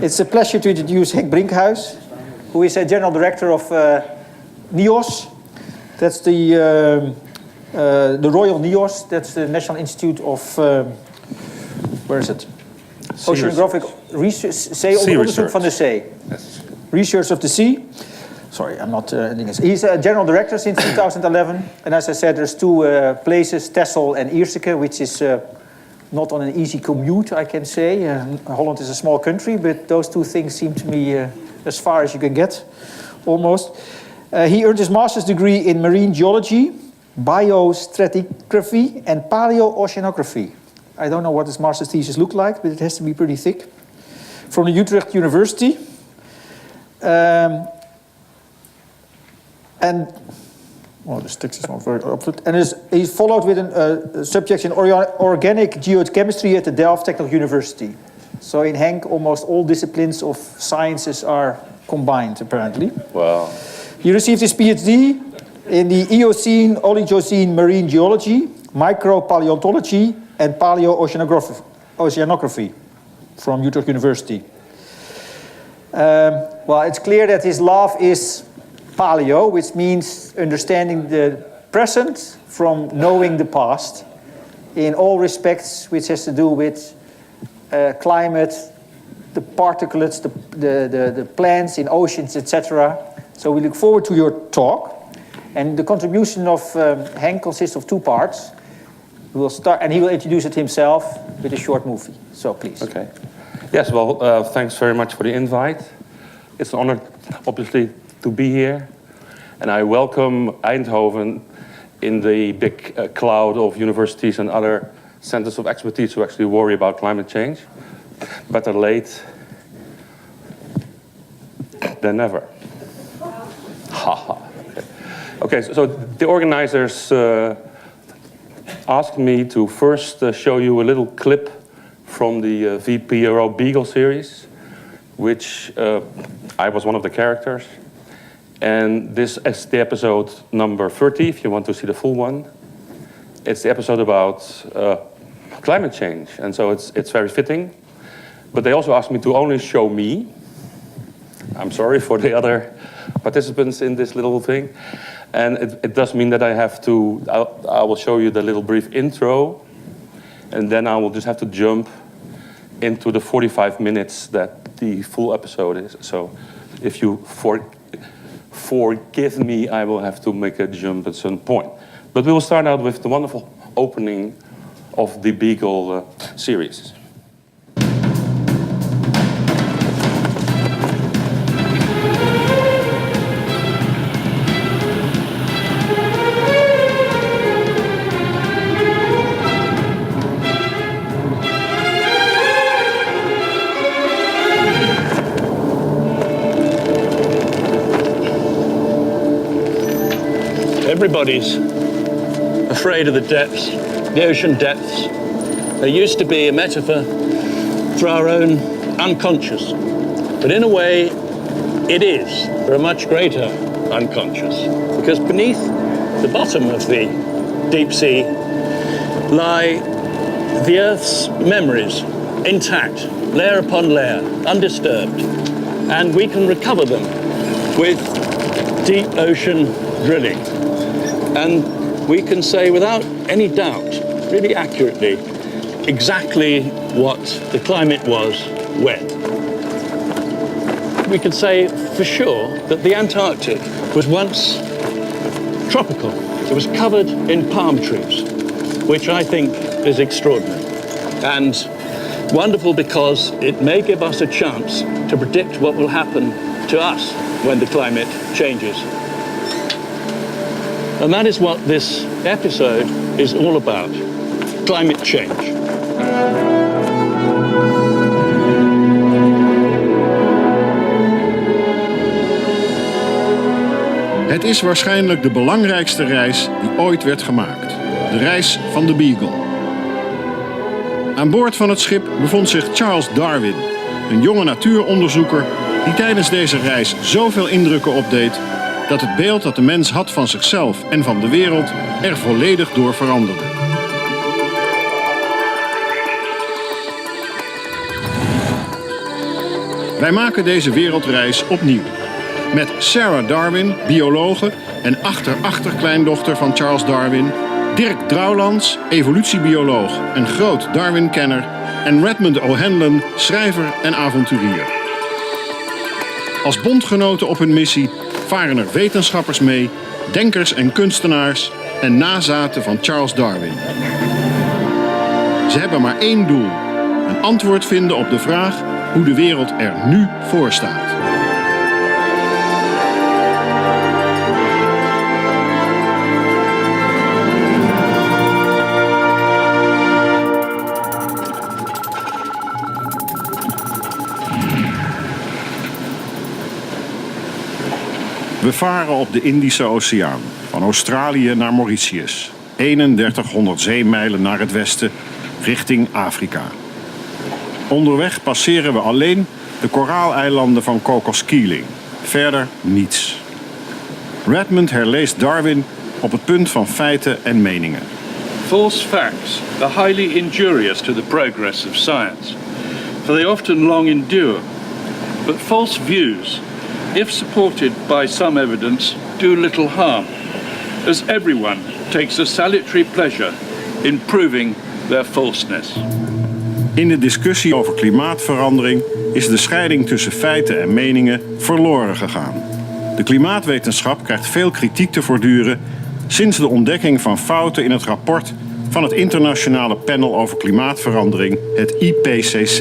It's a pleasure to introduce Henk Brinkhuis, who is a general director of NIOS. That's the Royal NIOS. That's the National Institute of where is it? Oceanographic Research. Onderzoek van de Zee. Yes. Research of the Sea. Sorry, I'm not. He's a general director since 2011, and as I said, there's two places, Texel and Ierseke, which is not on an easy commute, I can say. Holland is a small country, but those two things seem to me as far as you can get, almost. He earned his master's degree in marine geology, biostratigraphy, and paleoceanography. I don't know what his master's thesis looked like, but it has to be pretty thick. From the Utrecht University. And well, the text is not very upfit. And he's followed with a subject in organic geochemistry at the Delft Technical University. So in Henk, almost all disciplines of sciences are combined, apparently. Wow. He received his PhD in the Eocene, Oligocene marine geology, micropaleontology, and paleoceanography from Utrecht University. Well, it's clear that his love is paleo, which means understanding the present from knowing the past in all respects, which has to do with climate, the particulates, the plants in oceans, etc. So we look forward to your talk. And the contribution of Henk consists of two parts. We will start, and he will introduce it himself with a short movie. So please. Okay. Yes, well, thanks very much for the invite. It's an honor, obviously, to be here. And I welcome Eindhoven in the big cloud of universities and other centers of expertise who actually worry about climate change. Better late than never. Haha. Okay, so the organizers asked me to first show you a little clip from the VPRO Beagle series, which I was one of the characters. And this is the episode number 30, if you want to see the full one. It's the episode about climate change, and so it's very fitting. But they also asked me to only show me. I'm sorry for the other participants in this little thing. And it does mean that I will show you the little brief intro, and then I will just have to jump into the 45 minutes that the full episode is. So if you forgive me, I will have to make a jump at some point. But we will start out with the wonderful opening of the Beagle series. Everybody's afraid of the depths, the ocean depths. They used to be a metaphor for our own unconscious. But in a way, it is for a much greater unconscious. Because beneath the bottom of the deep sea lie the Earth's memories, intact, layer upon layer, undisturbed. And we can recover them with deep ocean drilling. And we can say without any doubt, really accurately, exactly what the climate was when. We can say for sure that the Antarctic was once tropical. It was covered in palm trees, which I think is extraordinary. And wonderful because it may give us a chance to predict what will happen to us when the climate changes. And that is what this episode is all about, climate change. Het is waarschijnlijk de belangrijkste reis die ooit werd gemaakt. De reis van de Beagle. Aan boord van het schip bevond zich Charles Darwin, een jonge natuuronderzoeker die tijdens deze reis zoveel indrukken opdeed dat het beeld dat de mens had van zichzelf en van de wereld er volledig door veranderde. Wij maken deze wereldreis opnieuw. Met Sarah Darwin, biologe en achterkleindochter van Charles Darwin, Dirk Drouwlands, evolutiebioloog en groot Darwin-kenner, en Redmond O'Hanlon, schrijver en avonturier. Als bondgenoten op hun missie varen er wetenschappers mee, denkers en kunstenaars en nazaten van Charles Darwin. Ze hebben maar één doel: een antwoord vinden op de vraag hoe de wereld er nu voor staat. We varen op de Indische Oceaan, van Australië naar Mauritius. 3100 zeemijlen naar het westen, richting Afrika. Onderweg passeren we alleen de koraaleilanden van Cocos Keeling. Verder niets. Redmond herleest Darwin op het punt van feiten en meningen. False facts are highly injurious to the progress of science, for they often long endure. But false views, if supported by some evidence, do little harm, as everyone takes a salutary pleasure in proving their falseness. In de discussie over klimaatverandering is de scheiding tussen feiten en meningen verloren gegaan. De klimaatwetenschap krijgt veel kritiek te verduren sinds de ontdekking van fouten in het rapport van het internationale panel over klimaatverandering, het IPCC.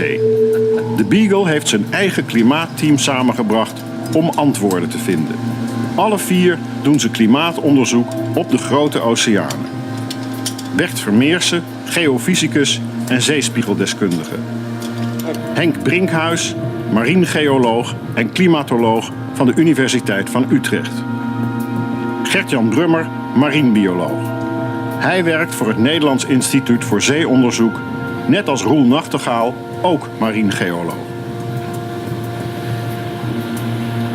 De Beagle heeft zijn eigen klimaatteam samengebracht om antwoorden te vinden. Alle 4 doen ze klimaatonderzoek op de grote oceanen. Bert Vermeersen, geofysicus en zeespiegeldeskundige. Henk Brinkhuis, marinegeoloog en klimatoloog van de Universiteit van Utrecht. Gert-Jan Brummer, marinebioloog. Hij werkt voor het Nederlands Instituut voor Zeeonderzoek, net als Roel Nachtegaal, ook marinegeoloog.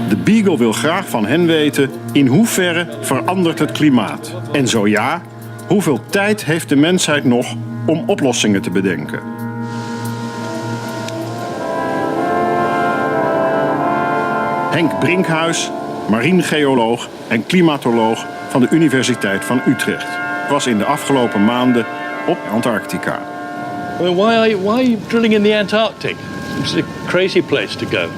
De Beagle wil graag van hen weten in hoeverre verandert het klimaat. En zo ja, hoeveel tijd heeft de mensheid nog om oplossingen te bedenken? Henk Brinkhuis, marinegeoloog en klimatoloog van de Universiteit van Utrecht, was in de afgelopen maanden op Antarctica. Well, why are you drilling in the Antarctic? It's a crazy place to go.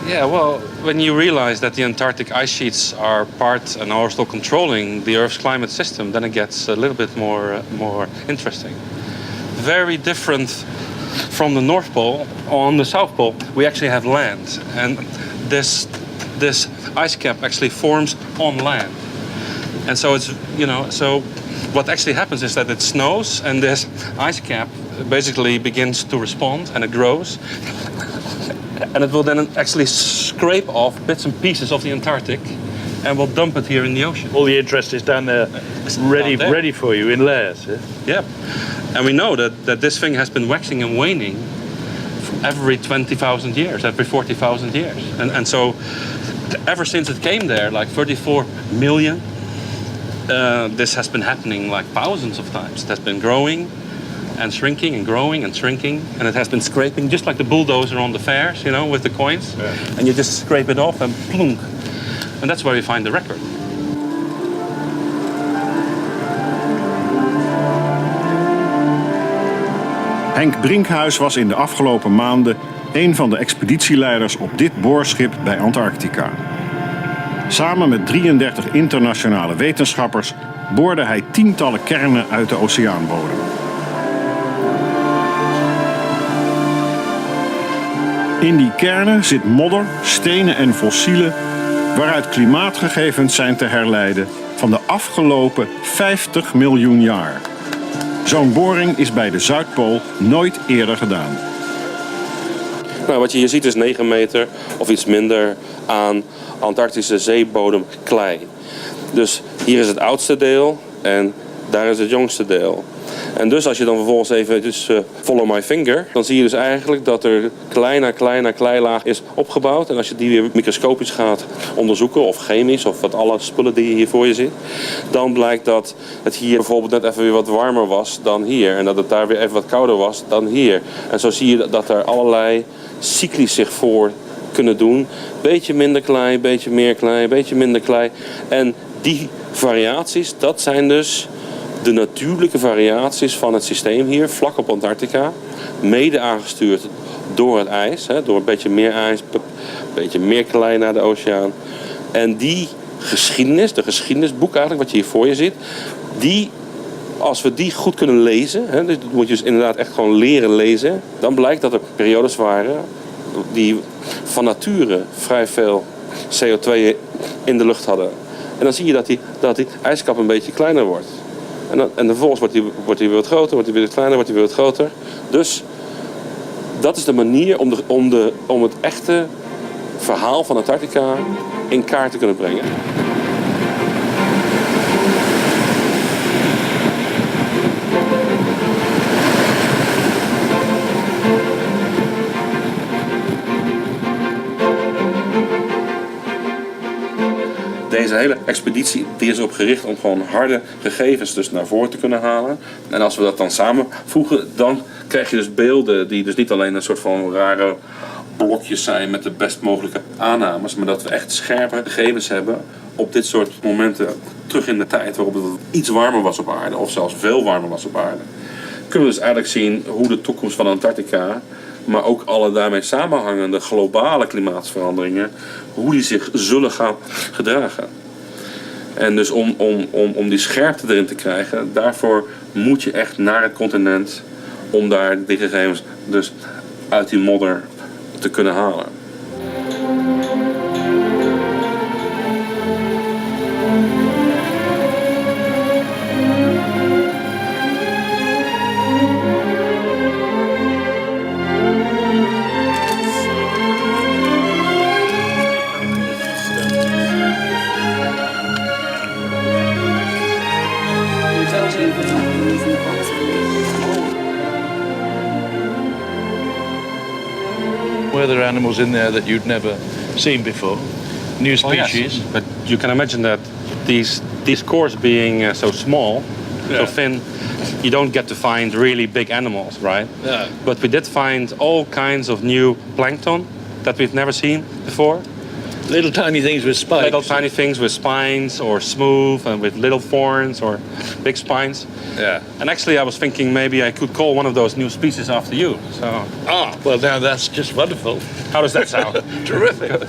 Yeah, well, when you realize that the Antarctic ice sheets are part and are still controlling the Earth's climate system, then it gets a little bit more interesting. Very different from the North Pole. On the South Pole, we actually have land, and this ice cap actually forms on land, and so it's so what actually happens is that it snows, and this ice cap basically begins to respond, and it grows. And it will then actually scrape off bits and pieces of the Antarctic and will dump it here in the ocean. All the interest is down there, ready for you in layers. Yeah. And we know that this thing has been waxing and waning every 20,000 years, every 40,000 years. And so ever since it came there, like 34 million, this has been happening like thousands of times. It has been growing and shrinking and growing and shrinking, and it has been scraping just like the bulldozer on the fairs, with the coins. Yeah. And you just scrape it off and plunk. And that's where we find the record. Henk Brinkhuis was in de afgelopen maanden een van de expeditieleiders op dit boorschip bij Antarctica. Samen met 33 internationale wetenschappers boorde hij tientallen kernen uit de oceaanbodem. In die kernen zit modder, stenen en fossielen waaruit klimaatgegevens zijn te herleiden van de afgelopen 50 miljoen jaar. Zo'n boring is bij de Zuidpool nooit eerder gedaan. Nou, wat je hier ziet is 9 meter of iets minder aan Antarctische zeebodem klei. Dus hier is het oudste deel en daar is het jongste deel. En dus als je dan vervolgens even follow my finger, dan zie je dus eigenlijk dat er kleine kleilaag is opgebouwd. En als je die weer microscopisch gaat onderzoeken, of chemisch, of wat alle spullen die je hier voor je ziet, dan blijkt dat het hier bijvoorbeeld net even weer wat warmer was dan hier. En dat het daar weer even wat kouder was dan hier. En zo zie je dat er allerlei cyclies zich voor kunnen doen. Beetje minder klei, beetje meer klei, beetje minder klei. En die variaties, dat zijn dus de natuurlijke variaties van het systeem hier, vlak op Antarctica. Mede aangestuurd door het ijs, door een beetje meer ijs, een beetje meer klei naar de oceaan. En die geschiedenis, de geschiedenisboek eigenlijk, wat je hier voor je ziet, als we die goed kunnen lezen, dus dat moet je dus inderdaad echt gewoon leren lezen, dan blijkt dat er periodes waren die van nature vrij veel CO2 in de lucht hadden. En dan zie je dat die ijskap een beetje kleiner wordt. En vervolgens wordt die weer wat groter, wordt die weer wat kleiner, wordt die weer wat groter. Dus dat is de manier om het echte verhaal van Antarctica in kaart te kunnen brengen. Deze hele expeditie die is erop gericht om gewoon harde gegevens dus naar voren te kunnen halen. En als we dat dan samenvoegen, dan krijg je dus beelden die dus niet alleen een soort van rare blokjes zijn met de best mogelijke aannames, maar dat we echt scherpe gegevens hebben op dit soort momenten terug in de tijd waarop het iets warmer was op aarde of zelfs veel warmer was op aarde. Kunnen we dus eigenlijk zien hoe de toekomst van Antarctica, maar ook alle daarmee samenhangende globale klimaatsveranderingen, hoe die zich zullen gaan gedragen. En dus om die scherpte erin te krijgen, daarvoor moet je echt naar het continent om daar die gegevens dus uit die modder te kunnen halen. Were there animals in there that you'd never seen before? New species? Oh, yes. But you can imagine that these cores being so small, so thin, you don't get to find really big animals, right? Yeah. But we did find all kinds of new plankton that we've never seen before. Little tiny things with spikes. Little tiny things with spines or smooth and with little thorns or big spines. Yeah. And actually I was thinking maybe I could call one of those new species after you. So Well now that's just wonderful. how does that sound? Terrific.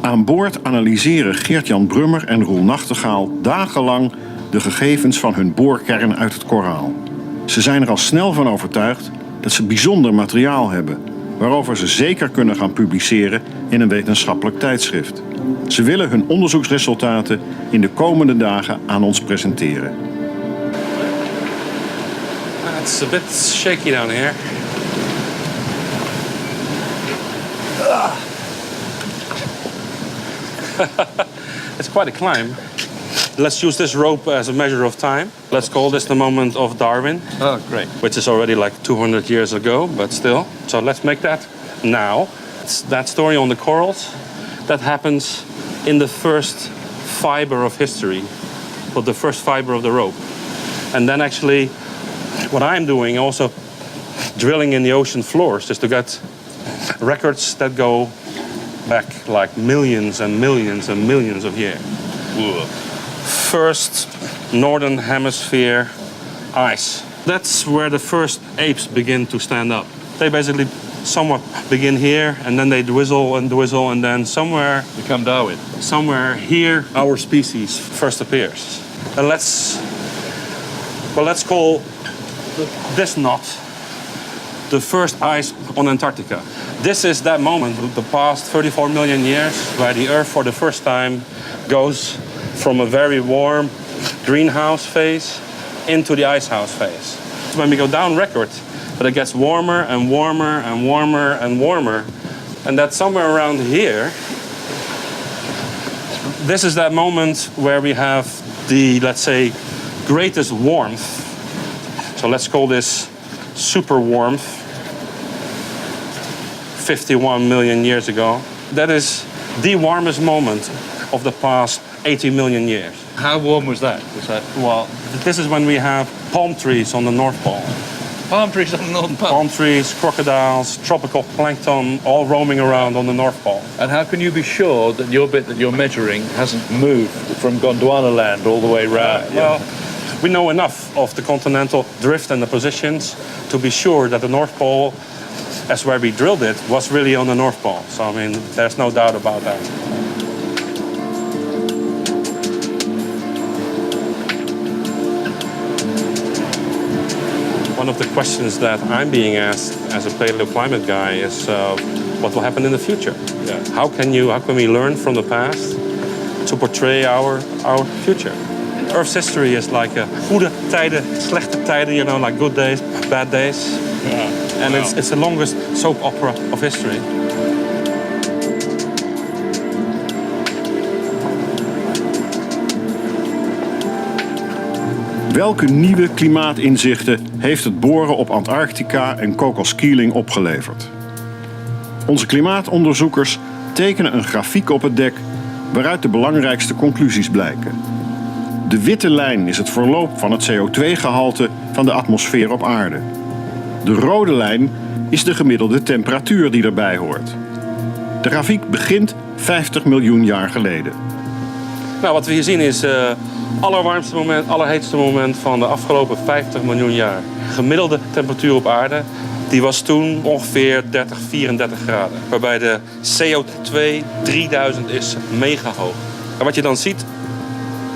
Aan boord analyseren Geert-Jan Brummer en Roel Nachtegaal dagenlang de gegevens van hun boorkern uit het koraal. Ze zijn er al snel van overtuigd dat ze bijzonder materiaal hebben, waarover ze zeker kunnen gaan publiceren in een wetenschappelijk tijdschrift. Ze willen hun onderzoeksresultaten in de komende dagen aan ons presenteren. It's a bit shaky down here. It's quite a climb. Let's use this rope as a measure of time. Let's call this the moment of Darwin. Oh, great. Which is already like 200 years ago, but still. So let's make that now. It's that story on the corals, that happens in the first fiber of history, or the first fiber of the rope. And then actually, what I'm doing also, drilling in the ocean floors, just to get records that go back like millions and millions and millions of years. Whoa. First northern hemisphere ice. That's where the first apes begin to stand up. They basically somewhat begin here and then they dwizzle and then somewhere Become Darwin. somewhere here our species first appears. And let's call this knot the first ice on Antarctica. This is that moment, the past 34 million years, where the Earth for the first time goes from a very warm greenhouse phase into the icehouse phase. So when we go down record, but it gets warmer and warmer and warmer and warmer. And that somewhere around here, this is that moment where we have the, let's say, greatest warmth So let's call this super warmth, 51 million years ago. That is the warmest moment of the past 80 million years. How warm was that? Well, this is when we have palm trees on the North Pole. Palm trees on the North Pole? Palm trees, crocodiles, tropical plankton, all roaming around on the North Pole. And how can you be sure that your bit that you're measuring hasn't moved from Gondwana land all the way round? Well, we know enough of the continental drift and the positions to be sure that the North Pole, as where we drilled it, was really on the North Pole. So, I mean, there's no doubt about that. One of the questions that I'm being asked as a paleoclimate guy is what will happen in the future? Yeah. How can we learn from the past to portray our future? Earth's history is like goede tijden, slechte tijden, you know, like good days, bad days. Yeah. And Wow. it's the longest soap opera of history. Welke nieuwe klimaatinzichten heeft het boren op Antarctica en Cocos-Keeling opgeleverd? Onze klimaatonderzoekers tekenen een grafiek op het dek waaruit de belangrijkste conclusies blijken. De witte lijn is het verloop van het CO2-gehalte van de atmosfeer op aarde. De rode lijn is de gemiddelde temperatuur die erbij hoort. De grafiek begint 50 miljoen jaar geleden. Nou, wat we hier zien is allerwarmste moment, allerheetste moment van de afgelopen 50 miljoen jaar. Gemiddelde temperatuur op aarde, die was toen ongeveer 30, 34 graden. Waarbij de CO2 3000 is mega hoog. En wat je dan ziet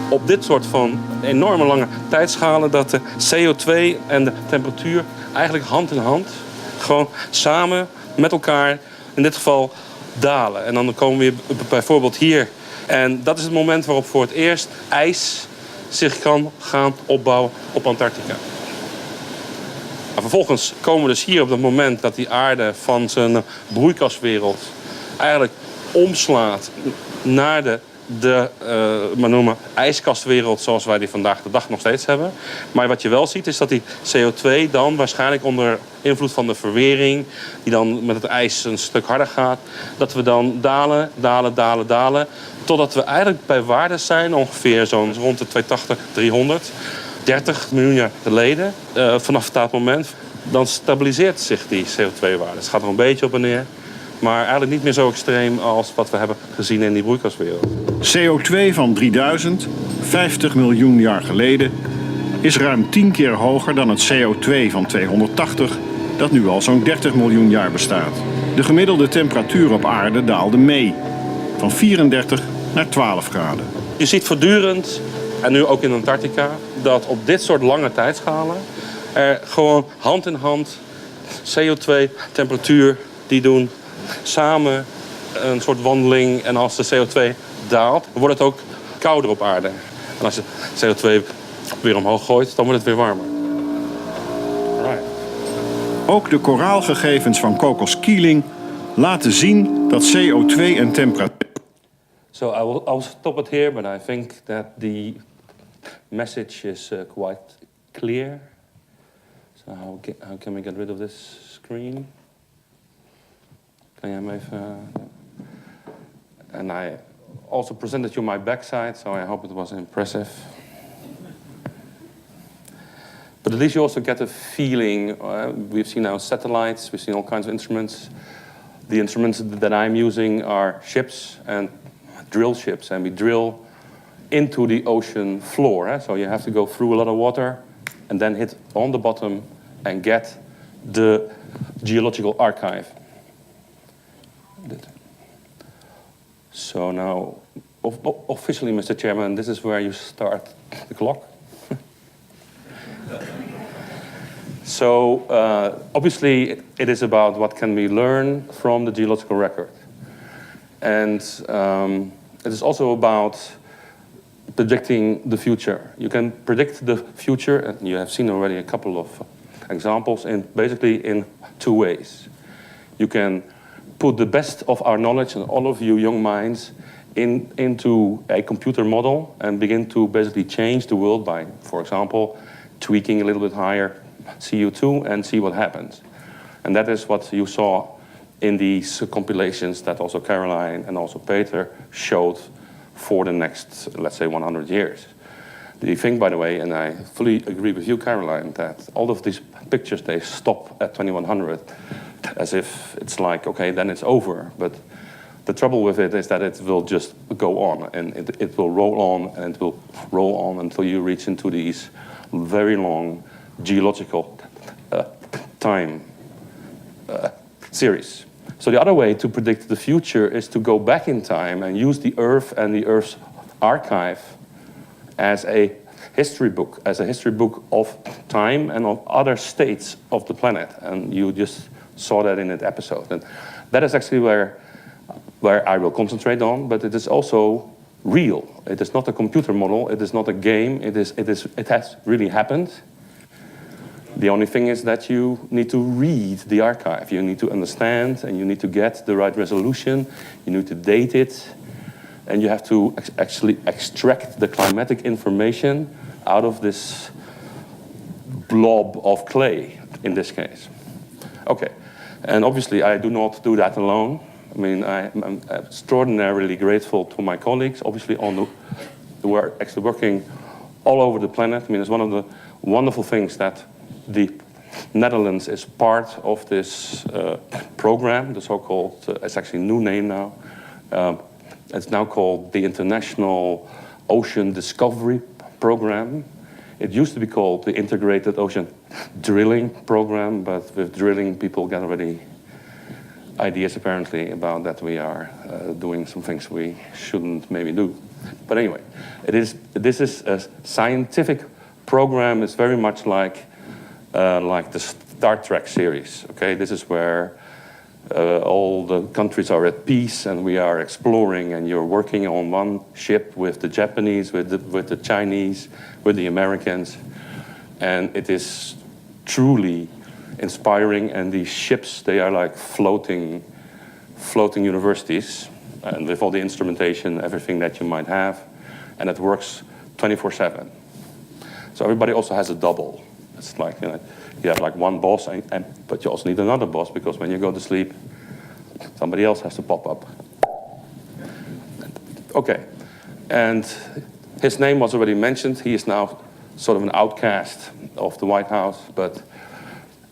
op dit soort van enorme lange tijdschalen, dat de CO2 en de temperatuur eigenlijk hand in hand gewoon samen met elkaar in dit geval dalen. En dan komen we bijvoorbeeld hier. En dat is het moment waarop voor het eerst ijs zich kan gaan opbouwen op Antarctica. En vervolgens komen we dus hier op het moment dat die aarde van zijn broeikaswereld eigenlijk omslaat naar maar noemen ijskastwereld zoals wij die vandaag de dag nog steeds hebben. Maar wat je wel ziet is dat die CO2 dan waarschijnlijk onder invloed van de verwering, die dan met het ijs een stuk harder gaat, dat we dan dalen, totdat we eigenlijk bij waarden zijn ongeveer zo'n rond de 280, 300, 30 miljoen jaar geleden. Vanaf dat moment, dan stabiliseert zich die CO2-waarde. Het gaat er een beetje op en neer. Maar eigenlijk niet meer zo extreem als wat we hebben gezien in die broeikaswereld. CO2 van 3000, 50 miljoen jaar geleden, is ruim 10 keer hoger dan het CO2 van 280, dat nu al zo'n 30 miljoen jaar bestaat. De gemiddelde temperatuur op aarde daalde mee, van 34 naar 12 graden. Je ziet voortdurend, en nu ook in Antarctica, dat op dit soort lange tijdschalen er gewoon hand in hand CO2, temperatuur, die doen samen een soort wandeling. En als de CO2 daalt, dan wordt het ook kouder op aarde. En als je CO2 weer omhoog gooit, dan wordt het weer warmer. Right. Ook de koraalgegevens van Cocos-Keeling laten zien dat CO2 en temperatuur... So I will stop it here, but I think that the message is quite clear. So how can we get rid of this screen? Kan jij hem even... And I also presented you my backside, so I hope it was impressive. But at least you also get a feeling. We've seen now satellites, we've seen all kinds of instruments. The instruments that I'm using are ships and drill ships, and we drill into the ocean floor. So you have to go through a lot of water and then hit on the bottom and get the geological archive. So now, officially, Mr. Chairman, this is where you start the clock. So, obviously, it is about what can we learn from the geological record. And it is also about predicting the future. You can predict the future, and you have seen already a couple of examples, basically in two ways. You can put the best of our knowledge and all of you young minds into a computer model and begin to basically change the world by, for example, tweaking a little bit higher CO2 and see what happens. And that is what you saw in these compilations that also Caroline and also Peter showed for the next, let's say, 100 years. The thing, by the way, and I fully agree with you, Caroline, that all of these pictures, they stop at 2100 as if it's like, okay, then it's over. But the trouble with it is that it will just go on, and it will roll on, and it will roll on until you reach into these very long geological time series. So the other way to predict the future is to go back in time and use the Earth and the Earth's archive as a history book of time and of other states of the planet. And you just saw that in that episode. And that is actually where I will concentrate on, but it is also real. It is not a computer model, it is not a game, it has really happened. The only thing is that you need to read the archive, you need to understand, and you need to get the right resolution, you need to date it, and you have to actually extract the climatic information out of this blob of clay, in this case. Okay, and obviously I do not do that alone. I mean, I'm extraordinarily grateful to my colleagues, obviously, who are actually working all over the planet. I mean, it's one of the wonderful things that the Netherlands is part of this program, the so-called, it's actually a new name now. It's now called the International Ocean Discovery Program. It used to be called the Integrated Ocean Drilling Program, but with drilling, people get already ideas apparently about that we are doing some things we shouldn't maybe do. But anyway, this is a scientific program. It's very much like the Star Trek series. Okay, this is where all the countries are at peace and we are exploring, and you're working on one ship with the Japanese, with the Chinese, with the Americans, and it is truly inspiring. And these ships, they are like floating universities, and with all the instrumentation, everything that you might have, and it works 24/7. So everybody also has a double. It's like, you have like one boss, but you also need another boss, because when you go to sleep, somebody else has to pop up. Okay, and his name was already mentioned. He is now sort of an outcast of the White House,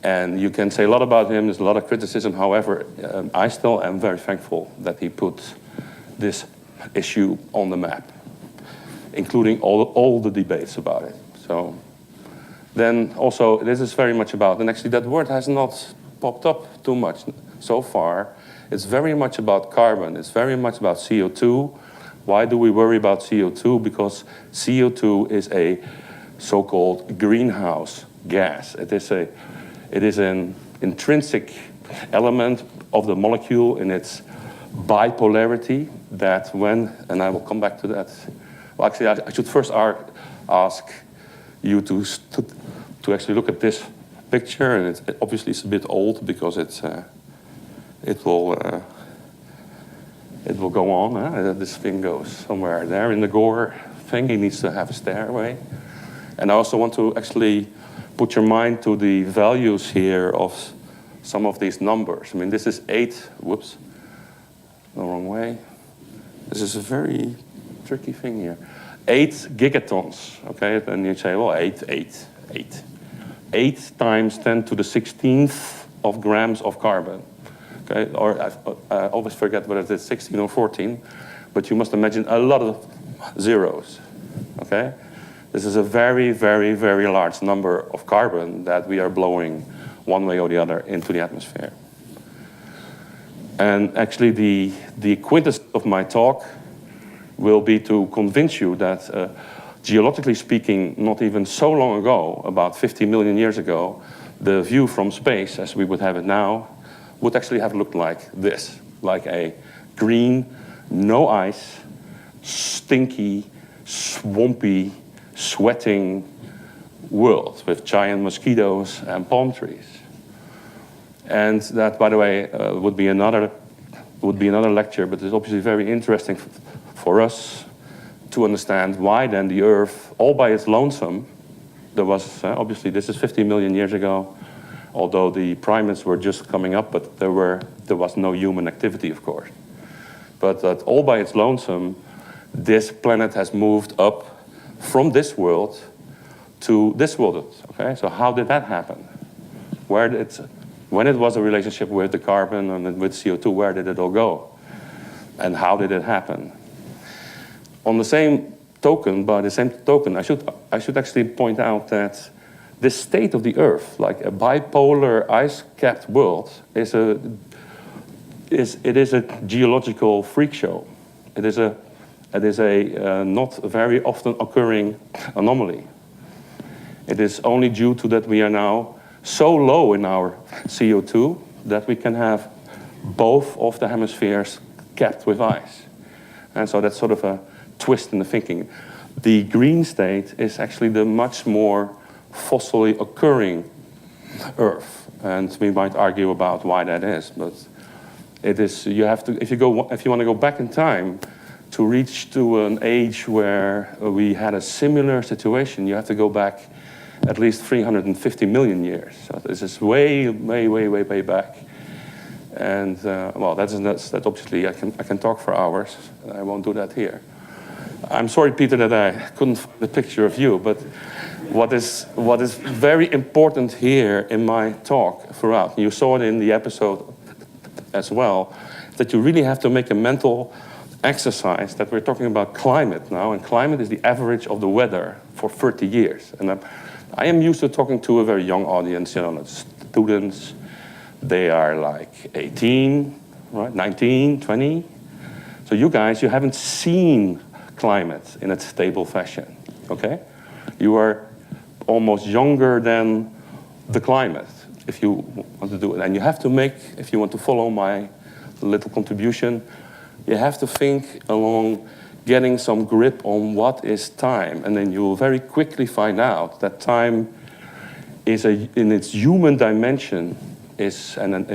and you can say a lot about him. There's a lot of criticism. However, I still am very thankful that he put this issue on the map, including all the debates about it. So then also, this is very much about, and actually that word has not popped up too much so far. It's very much about carbon. It's very much about CO2. Why do we worry about CO2? Because CO2 is a so-called greenhouse gas. It is an intrinsic element of the molecule in its bipolarity, that when, and I will come back to that. Well, actually, I should first ask you to actually look at this picture, and obviously it's a bit old because it will go on. This thing goes somewhere there in the Gore thing. He needs to have a stairway. And I also want to actually put your mind to the values here of some of these numbers. I mean, this is 8, whoops, the wrong way. This is a very tricky thing here. 8 gigatons, okay? And you say, well, 8 times 10 to the 16th of grams of carbon. Okay, or I always forget whether it's 16 or 14, but you must imagine a lot of zeros, okay? This is a very, very, very large number of carbon that we are blowing one way or the other into the atmosphere. And actually the quintessence of my talk will be to convince you that geologically speaking, not even so long ago, about 50 million years ago, the view from space as we would have it now would actually have looked like this, like a green, no ice, stinky, swampy, sweating world with giant mosquitoes and palm trees. And that, by the way, would be another lecture, but it's obviously very interesting for us to understand why then the Earth, all by its lonesome, there was, obviously this is 50 million years ago, although the primates were just coming up, but there was no human activity, of course. But that all by its lonesome, this planet has moved up from this world to this world, okay? So how did that happen? When it was a relationship with the carbon and with CO2, where did it all go? And how did it happen? On the same token, by the same token, I should actually point out that this state of the Earth, like a bipolar ice-capped world, is a geological freak show. It is a not very often occurring anomaly. It is only due to that we are now so low in our CO2 that we can have both of the hemispheres capped with ice. And so that's sort of a twist in the thinking. The green state is actually the much more fossily occurring Earth. And we might argue about why that is, but it is, you have to, if you want to go back in time to reach to an age where we had a similar situation, you have to go back at least 350 million years. So this is way, way, way, way, way back. And well, that's obviously, I can talk for hours. I won't do that here. I'm sorry, Peter, that I couldn't find the picture of you, but what is very important here in my talk throughout, you saw it in the episode as well, that you really have to make a mental exercise that we're talking about climate now, and climate is the average of the weather for 30 years. And I am used to talking to a very young audience, you know, students. They are like 18, right, 19, 20. So you guys, you haven't seen climate in a stable fashion, okay? You are almost younger than the climate, if you want to do it. And you have to make, if you want to follow my little contribution, you have to think along getting some grip on what is time. And then you'll very quickly find out that time is in its human dimension is, and then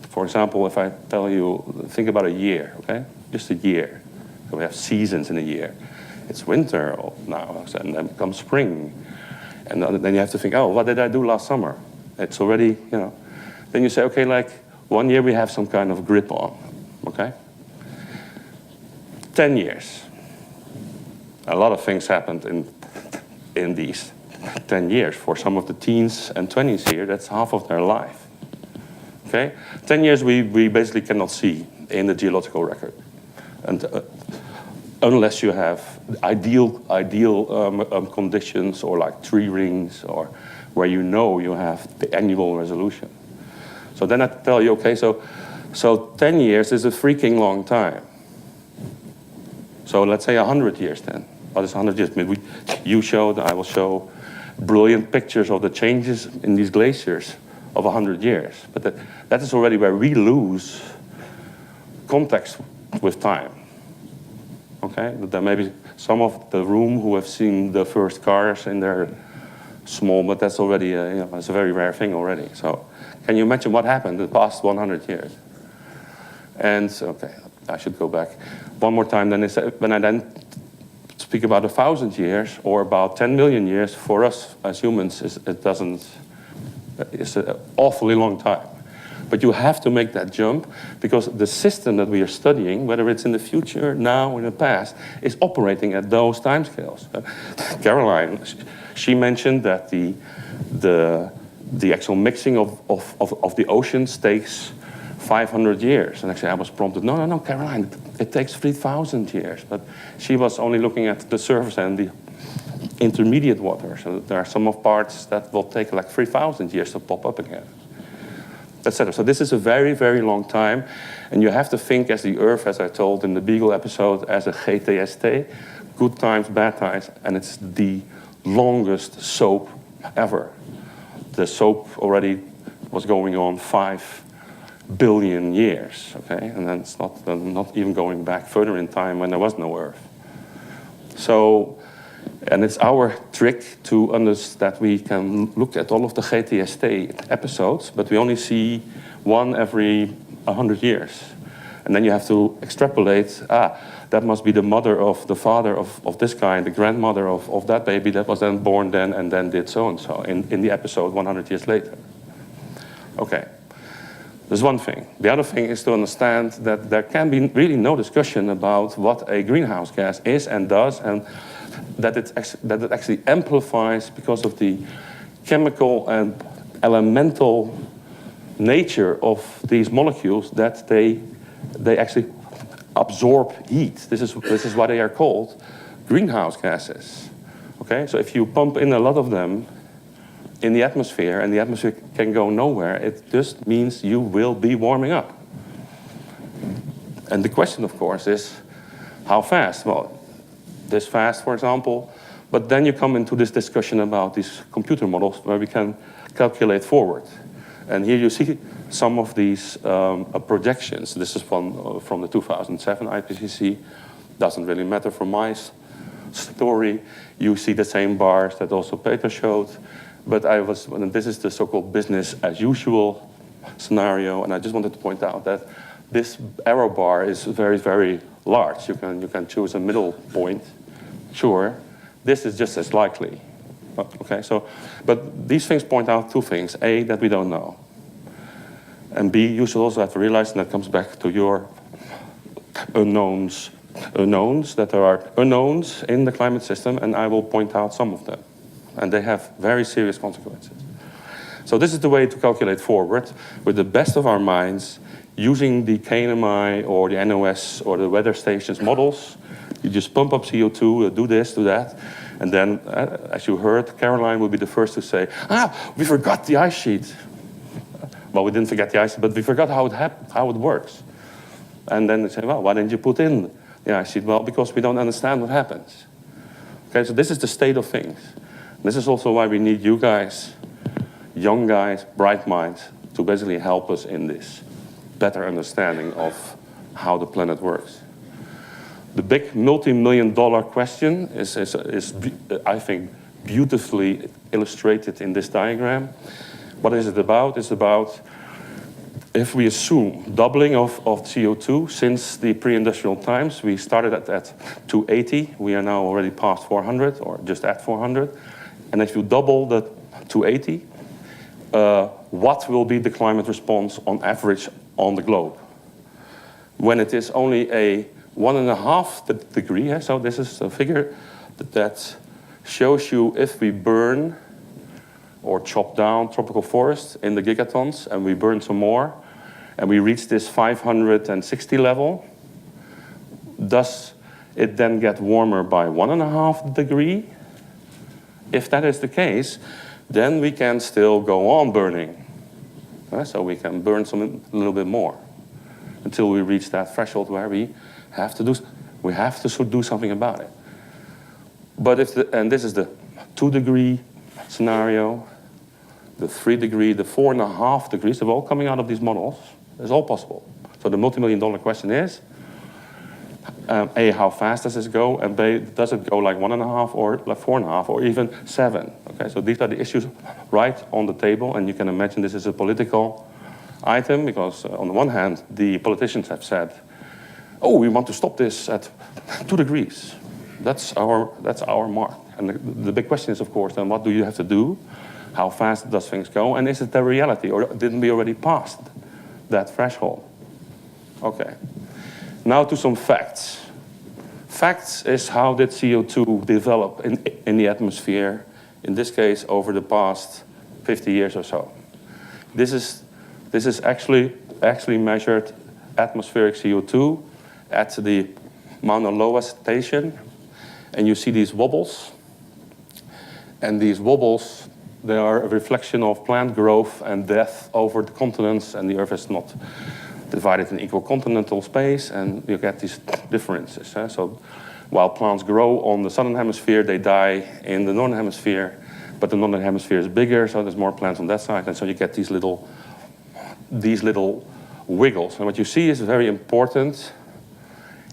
for example, if I tell you, think about a year, okay? Just a year. So we have seasons in a year. It's winter now, and then comes spring. And then you have to think, oh, what did I do last summer? It's already, you know. Then you say, okay, like 1 year we have some kind of grip on, okay? 10 years. A lot of things happened in these 10 years. For some of the teens and 20s here, that's half of their life, okay? 10 years we basically cannot see in the geological record. And unless you have ideal conditions, or like tree rings, or where you know you have the annual resolution. So then I tell you, okay, so 10 years is a freaking long time. So let's say 100 years then. What is 100 years? Maybe you showed, I will show brilliant pictures of the changes in these glaciers of 100 years. But that is already where we lose context with time. Okay, there may be some of the room who have seen the first cars in their small, but that's already, you know, it's a very rare thing already. So can you imagine what happened in the past 100 years? And okay, I should go back one more time. Then when I then speak about 1,000 years or about 10 million years, for us as humans, it's an awfully long time. But you have to make that jump because the system that we are studying, whether it's in the future, now, or in the past, is operating at those timescales. Caroline, she mentioned that the actual mixing of the oceans takes 500 years. And actually I was prompted, no, Caroline, it takes 3,000 years. But she was only looking at the surface and the intermediate water. So there are some of parts that will take like 3,000 years to pop up again, etc. So this is a very, very long time. And you have to think as the Earth, as I told in the Beagle episode, as a GTST, good times, bad times, and it's the longest soap ever. The soap already was going on 5 billion years, okay? And then it's not even going back further in time when there was no Earth. So, and it's our trick to understand that we can look at all of the GTST episodes, but we only see one every 100 years. And then you have to extrapolate, that must be the mother of the father of this guy, the grandmother of that baby that was then born then and then did so-and-so in the episode 100 years later. Okay, there's one thing. The other thing is to understand that there can be really no discussion about what a greenhouse gas is and does, and that it actually amplifies because of the chemical and elemental nature of these molecules, that they actually absorb heat. This is why they are called greenhouse gases. Okay, so if you pump in a lot of them in the atmosphere and the atmosphere can go nowhere, it just means you will be warming up. And the question, of course, is how fast? Well, this fast, for example, but then you come into this discussion about these computer models where we can calculate forward. And here you see some of these projections. This is from the 2007 IPCC. Doesn't really matter for my story. You see the same bars that also Peter showed. But this is the so-called business as usual scenario. And I just wanted to point out that this arrow bar is very, very large. You can choose a middle point. Sure, this is just as likely. Okay, so, but these things point out two things. A, that we don't know. And B, you should also have to realize, and that comes back to your unknowns, that there are unknowns in the climate system, and I will point out some of them. And they have very serious consequences. So this is the way to calculate forward with the best of our minds, using the KNMI or the NOS or the weather stations models. You just pump up CO2, do this, do that. And then, as you heard, Caroline will be the first to say, we forgot the ice sheet. Well, we didn't forget the ice sheet, but we forgot how it works. And then they say, well, why didn't you put in the ice sheet? Well, because we don't understand what happens. Okay, so this is the state of things. This is also why we need you guys, young guys, bright minds, to basically help us in this better understanding of how the planet works. The big multi-million-dollar question is, I think, beautifully illustrated in this diagram. What is it about? It's about, if we assume doubling of CO2 since the pre-industrial times, we started at 280, we are now already past 400, or just at 400. And if you double the 280, what will be the climate response on average on the globe? When it is only a 1.5 degree, so this is a figure that shows you if we burn or chop down tropical forests in the gigatons and we burn some more and we reach this 560 level, does it then get warmer by 1.5 degree? If that is the case, then we can still go on burning. So we can burn a little bit more until we reach that threshold where we have to do something about it. But and this is the 2 degree scenario, the 3 degree, the 4.5 degrees, they're all coming out of these models. It's all possible. So the multi-million-dollar question is, A, how fast does this go? And B, does it go like 1.5 or like 4.5 or even 7? Okay, so these are the issues right on the table, and you can imagine this is a political item because on the one hand, the politicians have said, oh, we want to stop this at 2 degrees. That's our mark. And the big question is, of course, then what do you have to do? How fast does things go? And is it the reality, or didn't we already pass that threshold? Okay. Now to some facts. Facts is how did CO2 develop in the atmosphere, in this case, over the past 50 years or so. This is actually measured atmospheric CO2 at the Mauna Loa station. And you see these wobbles. And these wobbles, they are a reflection of plant growth and death over the continents, and the Earth is not divided in equal continental space, and you get these differences. So while plants grow on the southern hemisphere, they die in the northern hemisphere, but the northern hemisphere is bigger, so there's more plants on that side, and so you get these little wiggles. And what you see is very important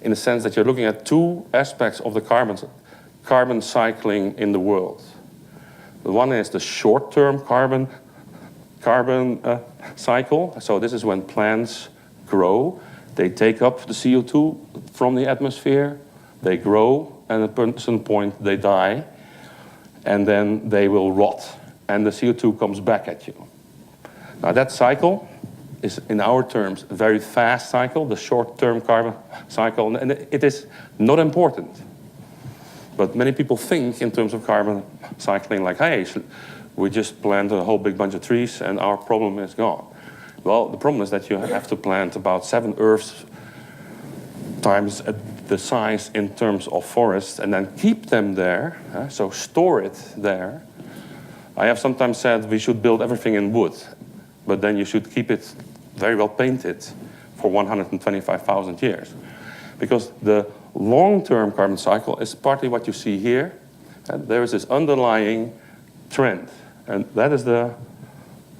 in the sense that you're looking at 2 aspects of the carbon cycling in the world. The one is the short-term carbon cycle. So this is when plants grow They take up the CO2 from the atmosphere, they grow, and at a certain point they die, and then they will rot, and the CO2 comes back at you. Now that cycle is, in our terms, a very fast cycle, the short-term carbon cycle, and it is not important. But many people think in terms of carbon cycling like, hey, we just plant a whole big bunch of trees and our problem is gone. Well, the problem is that you have to plant about 7 Earths times the size in terms of forests and then keep them there, so store it there. I have sometimes said we should build everything in wood, but then you should keep it very well painted for 125,000 years. Because the long-term carbon cycle is partly what you see here. And there is this underlying trend. And that is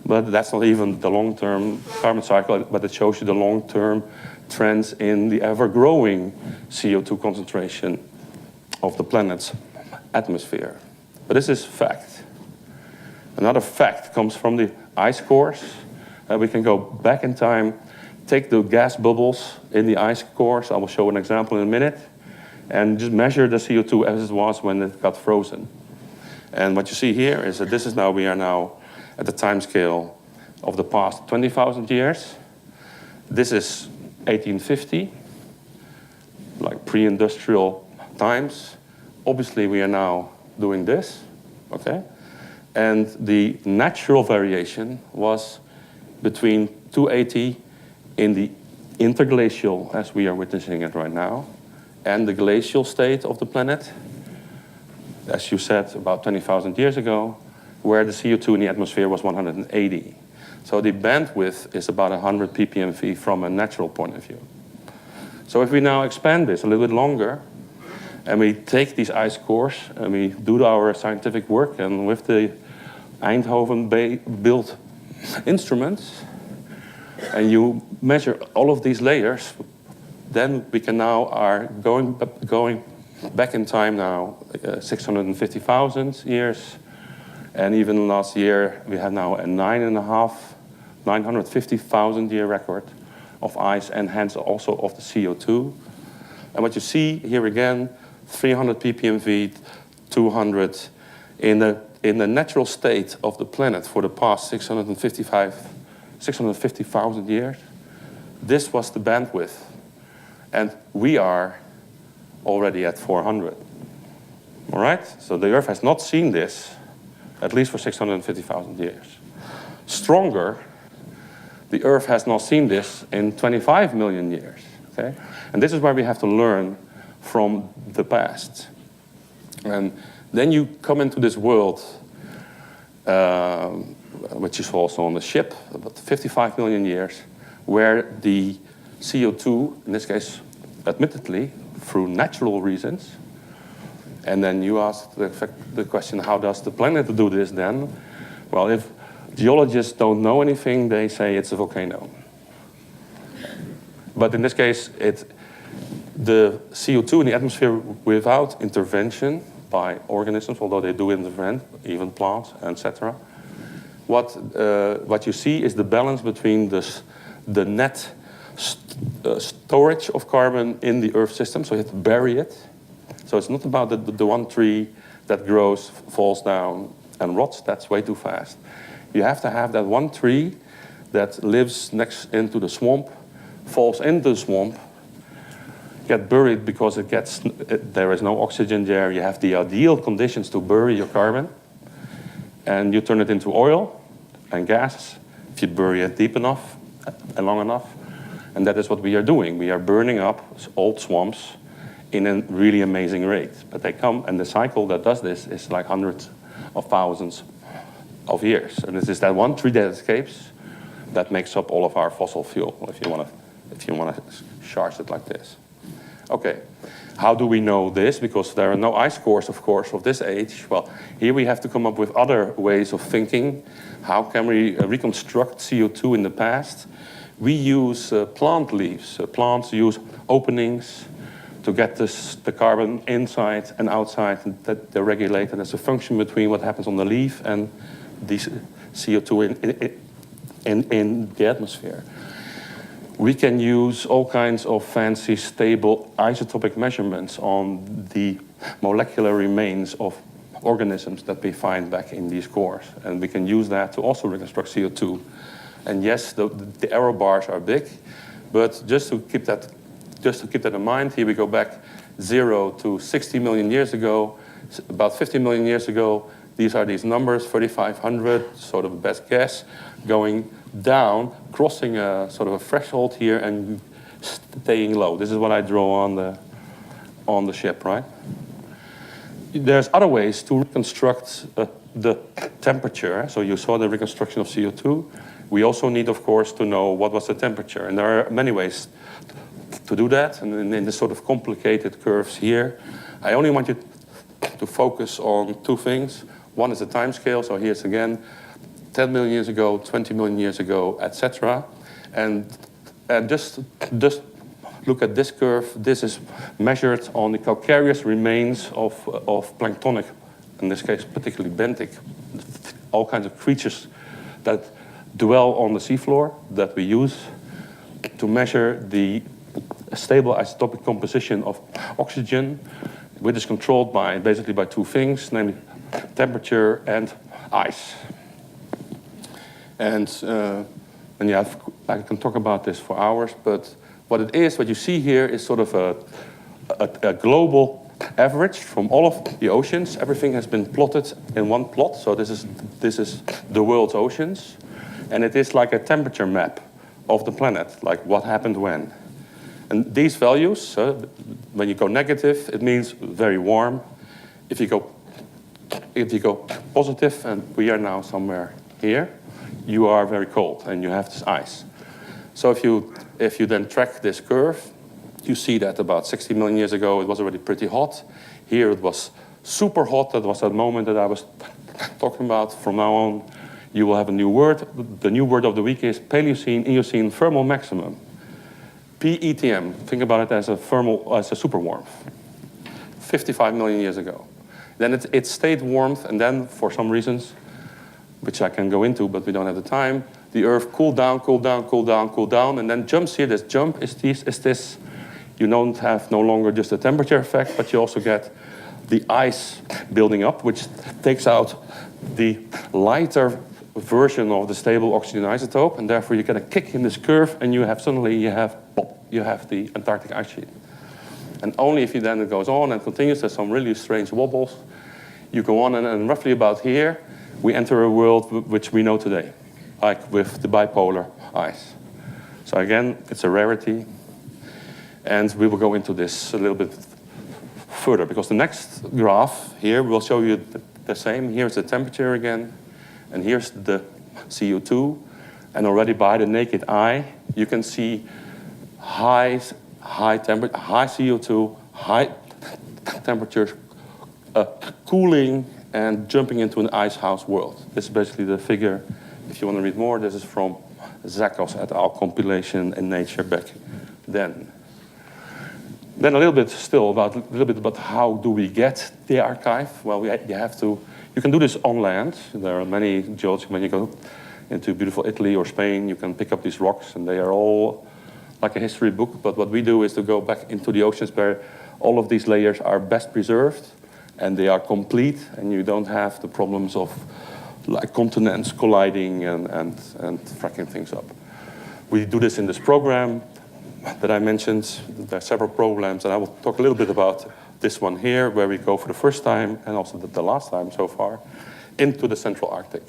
but that's not even the long-term carbon cycle, but it shows you the long-term trends in the ever-growing CO2 concentration of the planet's atmosphere. But this is fact. Another fact comes from the ice cores. We can go back in time, take the gas bubbles in the ice cores, I will show an example in a minute, and just measure the CO2 as it was when it got frozen. And what you see here is that we are now at the time scale of the past 20,000 years. This is 1850, like pre-industrial times. Obviously, we are now doing this, okay? And the natural variation was between 280 in the interglacial, as we are witnessing it right now, and the glacial state of the planet, as you said, about 20,000 years ago, where the CO2 in the atmosphere was 180. So the bandwidth is about 100 ppmv from a natural point of view. So if we now expand this a little bit longer, and we take these ice cores, and we do our scientific work, and with the Eindhoven-built instruments, and you measure all of these layers, then we can now are going back in time now, 650,000 years, and even last year we had now a 950,000 year record of ice, and hence also of the CO2. And what you see here again, 300 ppmv, 200 in the natural state of the planet for the past 650,000 years. This was the bandwidth, and we are already at 400. All right? So the Earth has not seen this, at least for 650,000 years. Stronger, the Earth has not seen this in 25 million years. Okay? And this is where we have to learn from the past. And then you come into this world, which is also on the ship, about 55 million years, where the CO2, in this case, admittedly, through natural reasons. And then you ask the question, how does the planet do this then? Well, if geologists don't know anything, they say it's a volcano. But in this case, the CO2 in the atmosphere without intervention by organisms, although they do intervene, even plants, etc. What you see is the balance between the net storage of carbon in the Earth system, so you have to bury it. So it's not about the one tree that grows, falls down, and rots. That's way too fast. You have to have that one tree that lives next into the swamp, falls into the swamp, get buried because there is no oxygen there. You have the ideal conditions to bury your carbon, and you turn it into oil and gas if you bury it deep enough and long enough. And that is what we are doing. We are burning up old swamps in a really amazing rate. But they come, and the cycle that does this is like hundreds of thousands of years. And this is that one tree that escapes that makes up all of our fossil fuel, if you want to charge it like this. Okay, how do we know this? Because there are no ice cores, of course, of this age. Well, here we have to come up with other ways of thinking. How can we reconstruct CO2 in the past? We use plant leaves. Plants use openings to get the carbon inside and outside, and that they're regulated as a function between what happens on the leaf and the CO2 in the atmosphere. we can use all kinds of fancy, stable isotopic measurements on the molecular remains of organisms that we find back in these cores. And we can use that to also reconstruct CO2. And yes, the error bars are big, but just to keep that in mind, here we go back 0 to 60 million years ago. About 50 million years ago, these are these numbers, 3,500, sort of a best guess, going down, crossing a sort of a threshold here and staying low. This is what I draw on the ship, right? There's other ways to reconstruct the temperature. So you saw the reconstruction of CO2. We also need, of course, to know what was the temperature. And there are many ways to do that. And in this sort of complicated curves here, I only want you to focus on two things. One is the time scale. So here's again, 10 million years ago, 20 million years ago, etc. And just look at this curve. This is measured on the calcareous remains of planktonic, in this case particularly benthic, all kinds of creatures that dwell on the seafloor that we use to measure the stable isotopic composition of oxygen, which is controlled basically by two things, namely temperature and ice. And yeah, I can talk about this for hours, but what you see here is sort of a global average from all of the oceans. Everything has been plotted in one plot. So this is the world's oceans. And it is like a temperature map of the planet, like what happened when. And these values, when you go negative, it means very warm. If you go positive, and we are now somewhere here, you are very cold and you have this ice. So if you then track this curve, you see that about 60 million years ago it was already pretty hot. Here it was super hot. That was that moment that I was talking about. From now on, you will have a new word. The new word of the week is Paleocene Eocene thermal maximum. PETM. Think about it as a super warmth. 55 million years ago. Then it stayed warmth, and then for some reasons, which I can go into, but we don't have the time, the Earth cooled down, cooled down, cooled down, cooled down, and then jumps here. This jump is this. You don't have no longer just a temperature effect, but you also get the ice building up, which takes out the lighter version of the stable oxygen isotope, and therefore you get a kick in this curve, and you have the Antarctic ice sheet. And only if it goes on and continues, there's some really strange wobbles. You go on, and roughly about here, we enter a world which we know today, like with the bipolar ice. So again, it's a rarity. And we will go into this a little bit further, because the next graph here will show you the same. Here's the temperature again, and here's the CO2. And already by the naked eye, you can see high temperature, high CO2, high temperatures, cooling and jumping into an ice house world. This is basically the figure. If you want to read more, this is from Zakos et al. Compilation in Nature back then. Then a little bit about how do we get the archive. Well, you can do this on land. There are many geologists. When you go into beautiful Italy or Spain, you can pick up these rocks, and they are all like a history book. But what we do is to go back into the oceans where all of these layers are best preserved, and they are complete, and you don't have the problems of like continents colliding and fracking things up. We do this in this program that I mentioned. There are several programs, and I will talk a little bit about this one here, where we go for the first time, and also the last time so far, into the Central Arctic.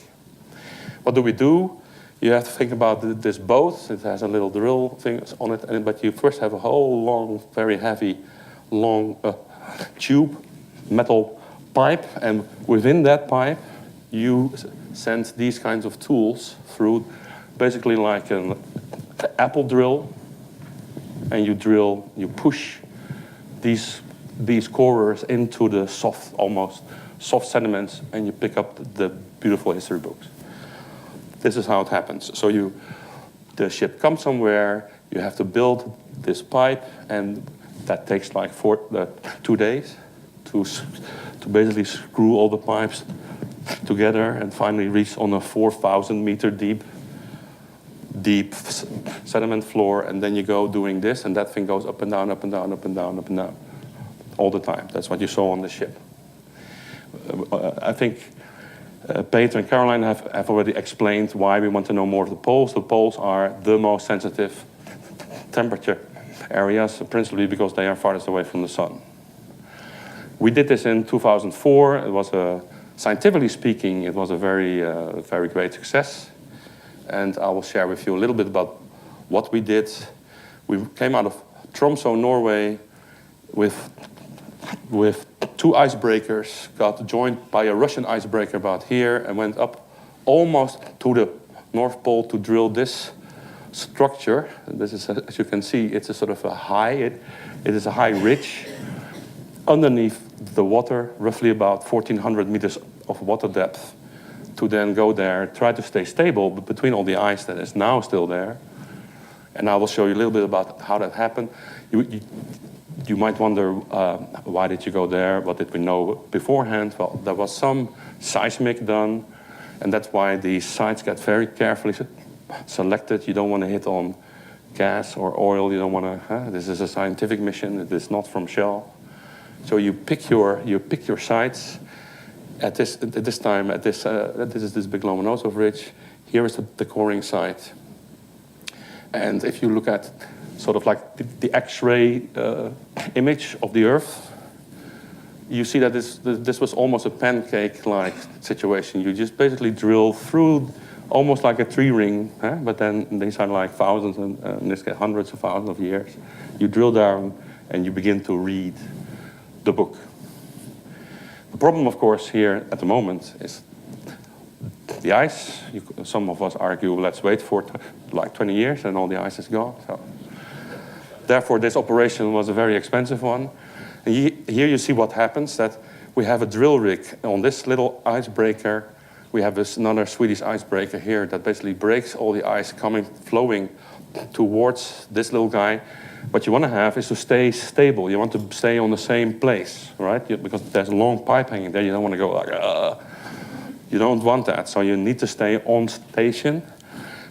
What do? You have to think about this boat. It has a little drill thing on it, but you first have a whole long, very heavy, long tube, metal pipe, and within that pipe, you send these kinds of tools through, basically like an apple drill, and you push these corers into the almost soft sediments, and you pick up the beautiful history books. This is how it happens. So the ship comes somewhere, you have to build this pipe, and that takes like 2 days to basically screw all the pipes together and finally reach on a 4,000 meter deep deep sediment floor, and then you go doing this, and that thing goes up and down, up and down, up and down, up and down, all the time. That's what you saw on the ship. I think Peter and Caroline have already explained why we want to know more of the poles. The poles are the most sensitive temperature areas, principally because they are farthest away from the sun. We did this in 2004. It was scientifically speaking, it was a very great success. And I will share with you a little bit about what we did. We came out of Tromsø, Norway, with 2 icebreakers, got joined by a Russian icebreaker about here, and went up almost to the North Pole to drill this structure. This is, as you can see, it's a sort of a high, it is a high ridge underneath the water, roughly about 1,400 meters of water depth, to then go there, try to stay stable but between all the ice that is now still there. And I will show you a little bit about how that happened. You might wonder, why did you go there? What did we know beforehand? Well, there was some seismic done, and that's why these sites get very carefully selected. You don't want to hit on gas or oil. You don't want to. This is a scientific mission. It is not from Shell. So you pick your sites. At this time, this is this big Lomonosov Ridge. Here is the coring site. And if you look at sort of like the X-ray image of the Earth, you see that this was almost a pancake-like situation. You just basically drill through almost like a tree ring, but then these are like thousands, and in this case hundreds of thousands of years. You drill down and you begin to read the book. The problem, of course, here at the moment is the ice. Some of us argue, let's wait for like 20 years and all the ice is gone. So, therefore, this operation was a very expensive one. And here you see what happens, that we have a drill rig on this little icebreaker. We have another Swedish icebreaker here that basically breaks all the ice flowing towards this little guy. What you want to have is to stay stable. You want to stay on the same place, right? Because there's a long pipe hanging there. You don't want to go like, You don't want that. So you need to stay on station.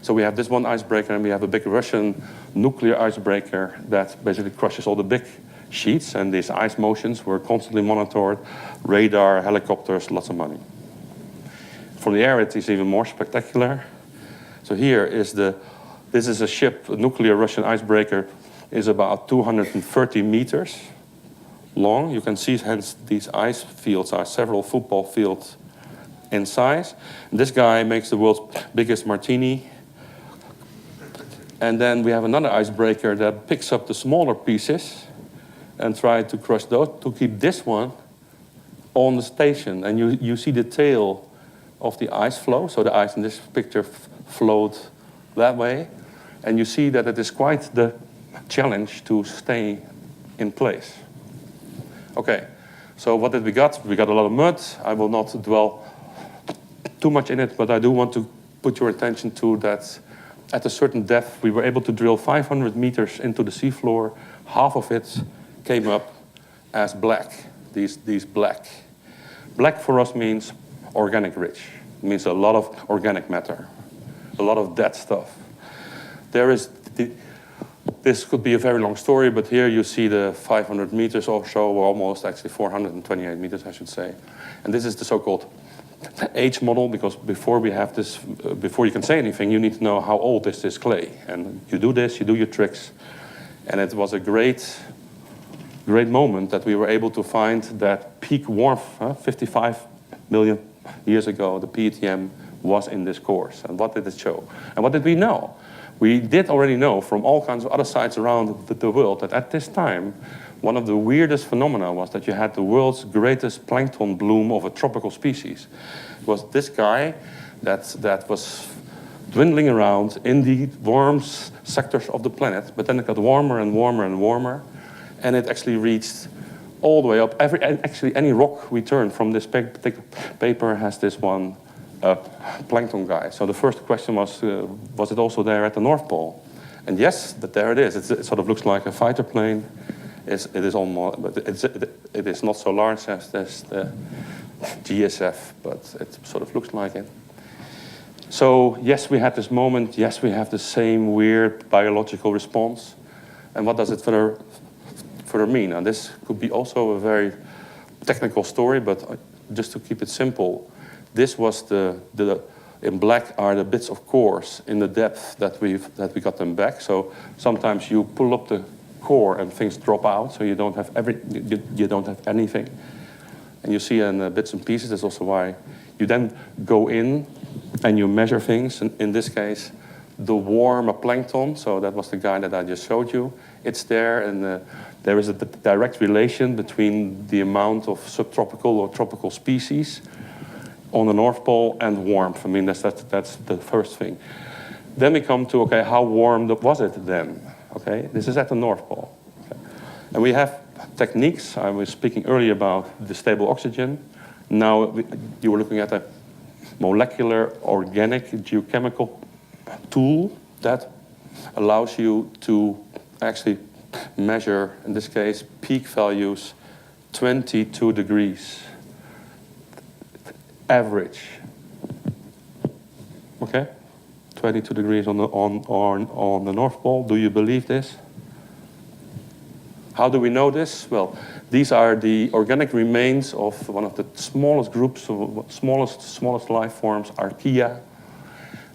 So we have this one icebreaker, and we have a big Russian nuclear icebreaker that basically crushes all the big sheets. And these ice motions were constantly monitored. Radar, helicopters, lots of money. From the air, it is even more spectacular. So here is this is a ship, a nuclear Russian icebreaker, is about 230 meters long. You can see, hence, these ice fields are several football fields in size. And this guy makes the world's biggest martini. And then we have another icebreaker that picks up the smaller pieces and try to crush those to keep this one on the station. And you see the tail of the ice flow. So the ice in this picture flowed that way. And you see that it is quite the challenge to stay in place. Okay, so what did we got? We got a lot of mud. I will not dwell too much in it, but I do want to put your attention to that at a certain depth, we were able to drill 500 meters into the seafloor. Half of it came up as black, these black. Black for us means organic rich. It means a lot of organic matter, a lot of dead stuff. This could be a very long story, but here you see the 500 meters or so, or almost actually 428 meters, I should say. And this is the so-called age model, because before we have this, before you can say anything, you need to know how old is this clay. And you do this, you do your tricks. And it was a great moment that we were able to find that peak warmth, 55 million years ago, the PETM was in this course. And what did it show? And what did we know? We did already know from all kinds of other sites around the world that at this time, one of the weirdest phenomena was that you had the world's greatest plankton bloom of a tropical species. It was this guy that was dwindling around in the warm sectors of the planet, but then it got warmer and warmer and warmer, and it actually reached all the way up. Actually, any rock we turn from this paper has this one plankton guy. So the first question was it also there at the North Pole? And yes, there it is. It sort of looks like a fighter plane. It is almost, but it is not so large as the GSF, but it sort of looks like it. So yes, we had this moment. Yes, we have the same weird biological response. And what does it further mean? And this could be also a very technical story, but just to keep it simple, this was in black are the bits of cores in the depth that we got them back. So sometimes you pull up the core and things drop out, so you don't have you don't have anything. And you see in bits and pieces. That's also why you then go in and you measure things. And in this case, the warm plankton. So that was the guy that I just showed you. It's there, and there is a direct relation between the amount of subtropical or tropical species on the North Pole and warmth. I mean, that's the first thing. Then we come to, okay, how warm was it then? Okay, this is at the North Pole. Okay. And we have techniques. I was speaking earlier about the stable oxygen. Now you were looking at a molecular, organic, geochemical tool that allows you to actually measure, in this case, peak values 22 degrees average. Okay, 22 degrees on the North Pole. Do you believe this? How do we know this? Well, these are the organic remains of one of the smallest groups, smallest life forms, archaea.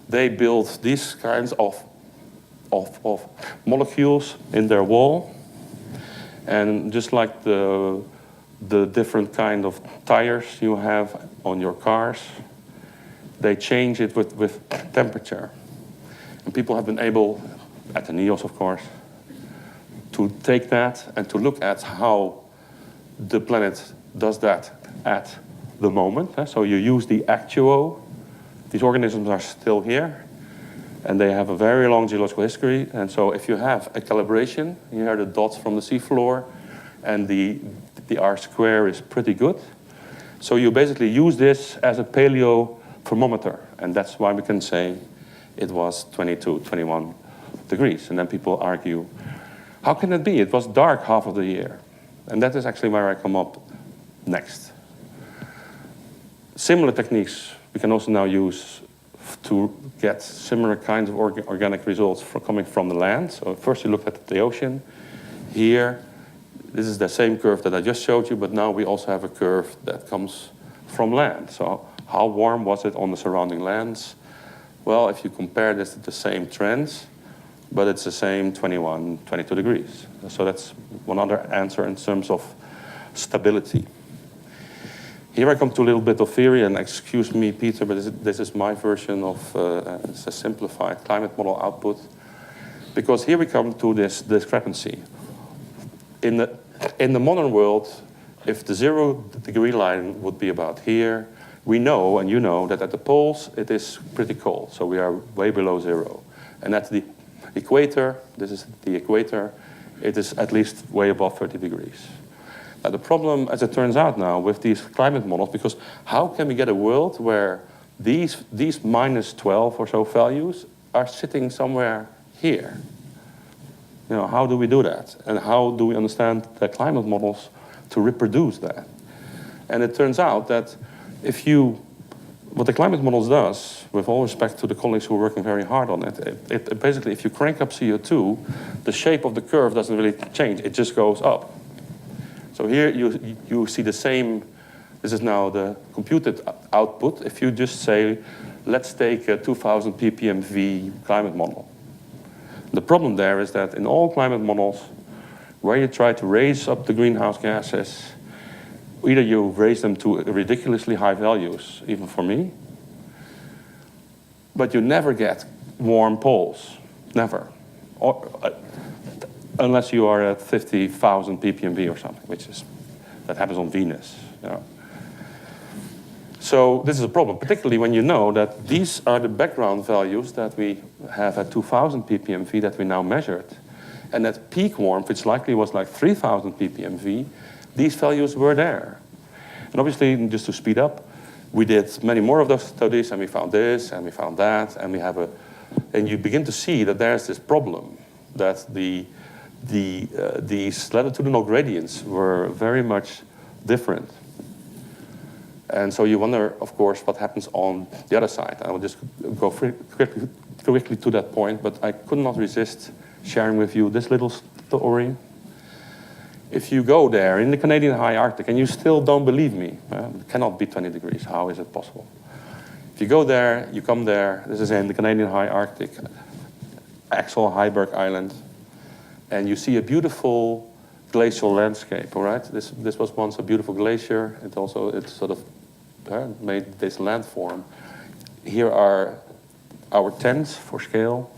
They build these kinds of molecules in their wall, and just like the different kind of tires you have on your cars, they change it with temperature. And people have been able, at the NEOS of course, to take that and to look at how the planet does that at the moment. So you use the actuo. These organisms are still here, and they have a very long geological history. And so if you have a calibration, here are the dots from the seafloor, and the R square is pretty good. So you basically use this as a paleo thermometer, and that's why we can say it was 22, 21 degrees. And then people argue, how can it be? It was dark half of the year. And that is actually where I come up next. Similar techniques we can also now use to get similar kinds of organic results coming from the land. So first you look at the ocean. Here, this is the same curve that I just showed you, but now we also have a curve that comes from land. So how warm was it on the surrounding lands? Well, if you compare this to the same trends, but it's the same 21, 22 degrees. So that's one other answer in terms of stability. Here I come to a little bit of theory, and excuse me, Peter, but this is my version of it's a simplified climate model output. Because here we come to this discrepancy. In the modern world, if the 0 degree line would be about here, we know, and you know, that at the poles it is pretty cold. So we are way below 0. And at the equator, this is the equator, it is at least way above 30 degrees. Now the problem, as it turns out now, with these climate models, because how can we get a world where these minus 12 or so values are sitting somewhere here? You know, how do we do that? And how do we understand the climate models to reproduce that? And it turns out that what the climate models does, with all respect to the colleagues who are working very hard on it, it basically, if you crank up CO2, the shape of the curve doesn't really change, it just goes up. So here you see the same, this is now the computed output. If you just say, let's take a 2000 ppm V climate model. The problem there is that in all climate models, where you try to raise up the greenhouse gases, either you raise them to ridiculously high values, even for me, but you never get warm poles, never. Unless you are at 50,000 ppmv or something, that happens on Venus. You know. So this is a problem, particularly when you know that these are the background values that we have at 2000 ppmv that we now measured. And at peak warmth, which likely was like 3000 ppmv, these values were there. And obviously, just to speed up, we did many more of those studies, and we found this, and we found that, and and you begin to see that there's this problem, that these latitudinal gradients were very much different. And so you wonder, of course, what happens on the other side. I will just go quickly to that point, but I could not resist sharing with you this little story. If you go there in the Canadian high Arctic and you still don't believe me, it cannot be 20 degrees. How is it possible? If you go there, you come there, this is in the Canadian high Arctic, Axel Heiberg Island, and you see a beautiful glacial landscape, all right? This was once a beautiful glacier. It sort of made this landform. Here are our tents for scale.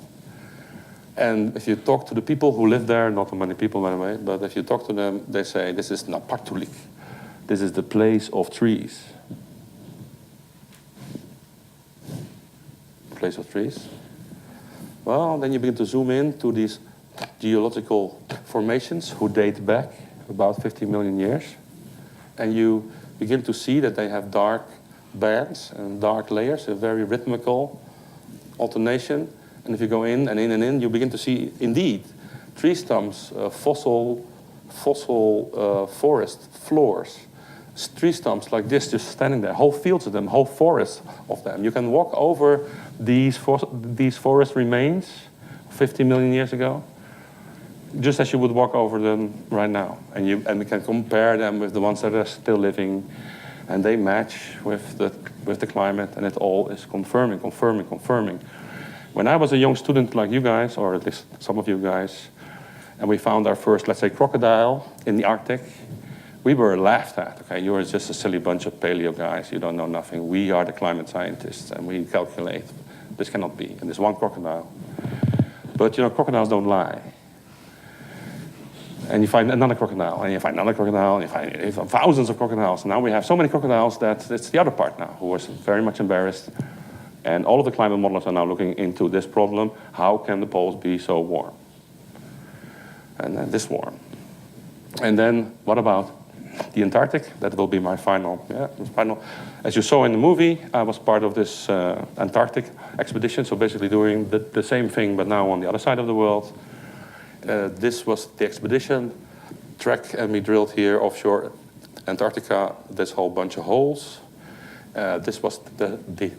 And if you talk to the people who live there, not too many people by the way, but if you talk to them, they say this is Napatulik. This is the place of trees. Place of trees. Well, then you begin to zoom in to these geological formations who date back about 50 million years. And you begin to see that they have dark bands and dark layers, a very rhythmical alternation. And if you go in and in and in, you begin to see, indeed, tree stumps, fossil forest floors, tree stumps like this just standing there, whole fields of them, whole forests of them. You can walk over these forest remains 50 million years ago, just as you would walk over them right now. And we can compare them with the ones that are still living, and they match with the climate, and it all is confirming. When I was a young student like you guys, or at least some of you guys, and we found our first, let's say, crocodile in the Arctic, we were laughed at. Okay, you are just a silly bunch of paleo guys. You don't know nothing. We are the climate scientists, and we calculate. This cannot be. And there's one crocodile. But you know, crocodiles don't lie. And you find another crocodile, and you find another crocodile, and you find thousands of crocodiles. Now we have so many crocodiles that it's the other part now who was very much embarrassed. And all of the climate modelers are now looking into this problem. How can the poles be so warm? And then this warm. And then what about the Antarctic? That will be my final. As you saw in the movie, I was part of this Antarctic expedition. So basically doing the same thing, but now on the other side of the world. This was the expedition track, and we drilled here offshore Antarctica, this whole bunch of holes. This was the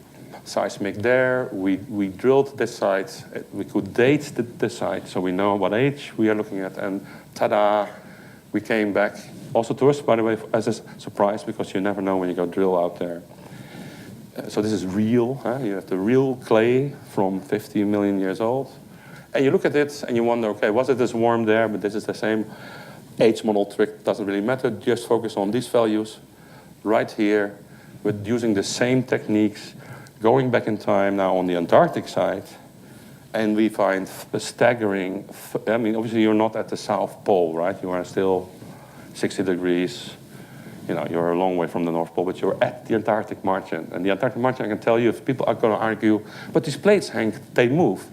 seismic there. We drilled this site. We could date the site, so we know what age we are looking at. And ta-da, we came back. Also to us, by the way, as a surprise, because you never know when you go drill out there. So this is real. You have the real clay from 50 million years old. And you look at it and you wonder, okay, was it this warm there? But this is the same age model trick. Doesn't really matter. Just focus on these values right here with using the same techniques, going back in time now on the Antarctic side. And we find a staggering, I mean, obviously you're not at the South Pole, right? You are still 60 degrees. You know, you're a long way from the North Pole, but you're at the Antarctic margin. And the Antarctic margin, I can tell you, if people are going to argue, but these plates, Hank, they move.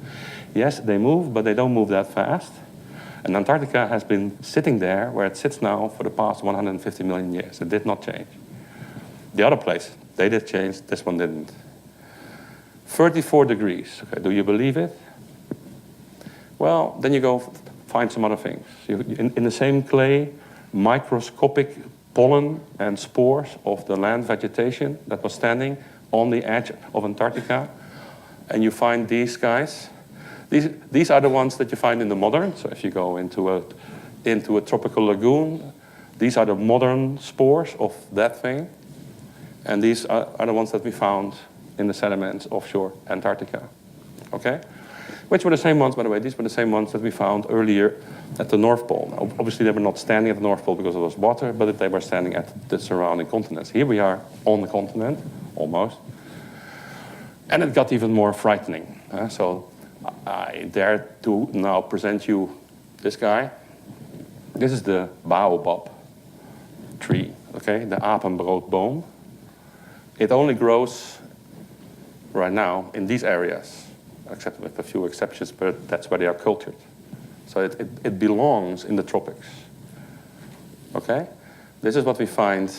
Yes, they move, but they don't move that fast. And Antarctica has been sitting there where it sits now for the past 150 million years. It did not change. The other place, they did change, this one didn't. 34 degrees, okay, do you believe it? Well, then you go find some other things. In the same clay, microscopic pollen and spores of the land vegetation that was standing on the edge of Antarctica. And you find these guys. These are the ones that you find in the modern. So if you go into a tropical lagoon, these are the modern spores of that thing. And these are the ones that we found in the sediments offshore Antarctica. Okay? Which were the same ones, by the way. These were the same ones that we found earlier at the North Pole. Now, obviously, they were not standing at the North Pole because it was water, but they were standing at the surrounding continents. Here we are on the continent, almost. And it got even more frightening. So I dare to now present you this guy. This is the baobab tree, okay? The apenbroodboom. It only grows right now in these areas, except with a few exceptions, but that's where they are cultured. So it belongs in the tropics, okay? This is what we find.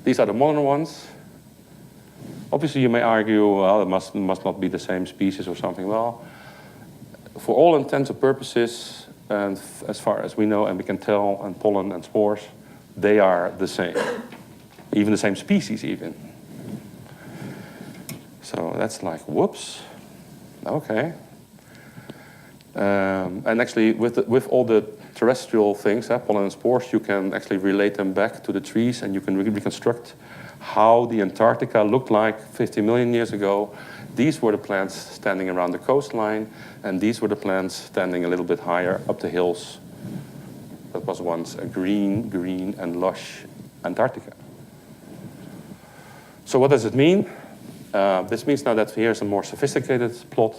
These are the modern ones. Obviously, you may argue, well, it must not be the same species or something. Well, for all intents and purposes, and as far as we know and we can tell, and pollen and spores, they are the same. even the same species even. So that's like, whoops, okay. And actually, with all the terrestrial things, pollen and spores, you can actually relate them back to the trees, and you can reconstruct how the Antarctica looked like 50 million years ago. These were the plants standing around the coastline, and these were the plants standing a little bit higher up the hills. That was once a green and lush Antarctica. So what does it mean? This means now that here's a more sophisticated plot.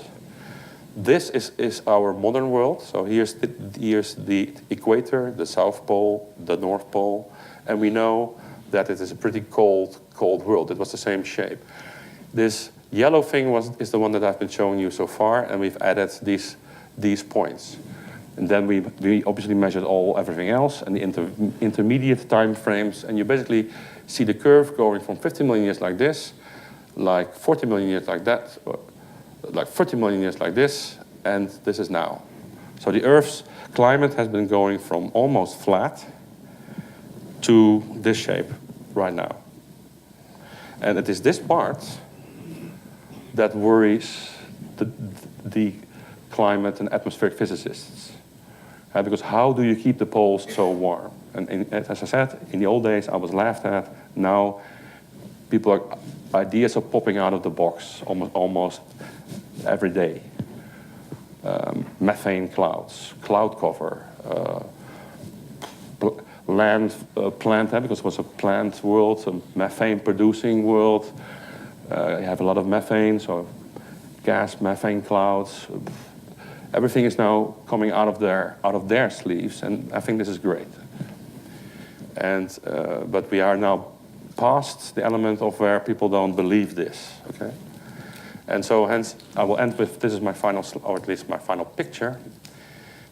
This is our modern world. So here's the equator, the South Pole, the North Pole, and we know that it is a pretty cold world. It was the same shape. This yellow thing is the one that I've been showing you so far, and we've added these points. And then we obviously measured everything else and the intermediate time frames, and you basically see the curve going from 50 million years like this, like 40 million years like that, like 30 million years like this, and this is now. So the Earth's climate has been going from almost flat to this shape right now. And it is this part that worries the climate and atmospheric physicists. Because how do you keep the poles so warm? And as I said, in the old days I was laughed at. Now ideas are popping out of the box almost every day. Methane clouds, cloud cover, land plant, because it was a plant world, a methane producing world. You have a lot of methane, so gas, methane clouds. Everything is now coming out of their sleeves, and I think this is great. And but we are now past the element of where people don't believe this. Okay, and so hence I will end with this is my final, or at least my final picture.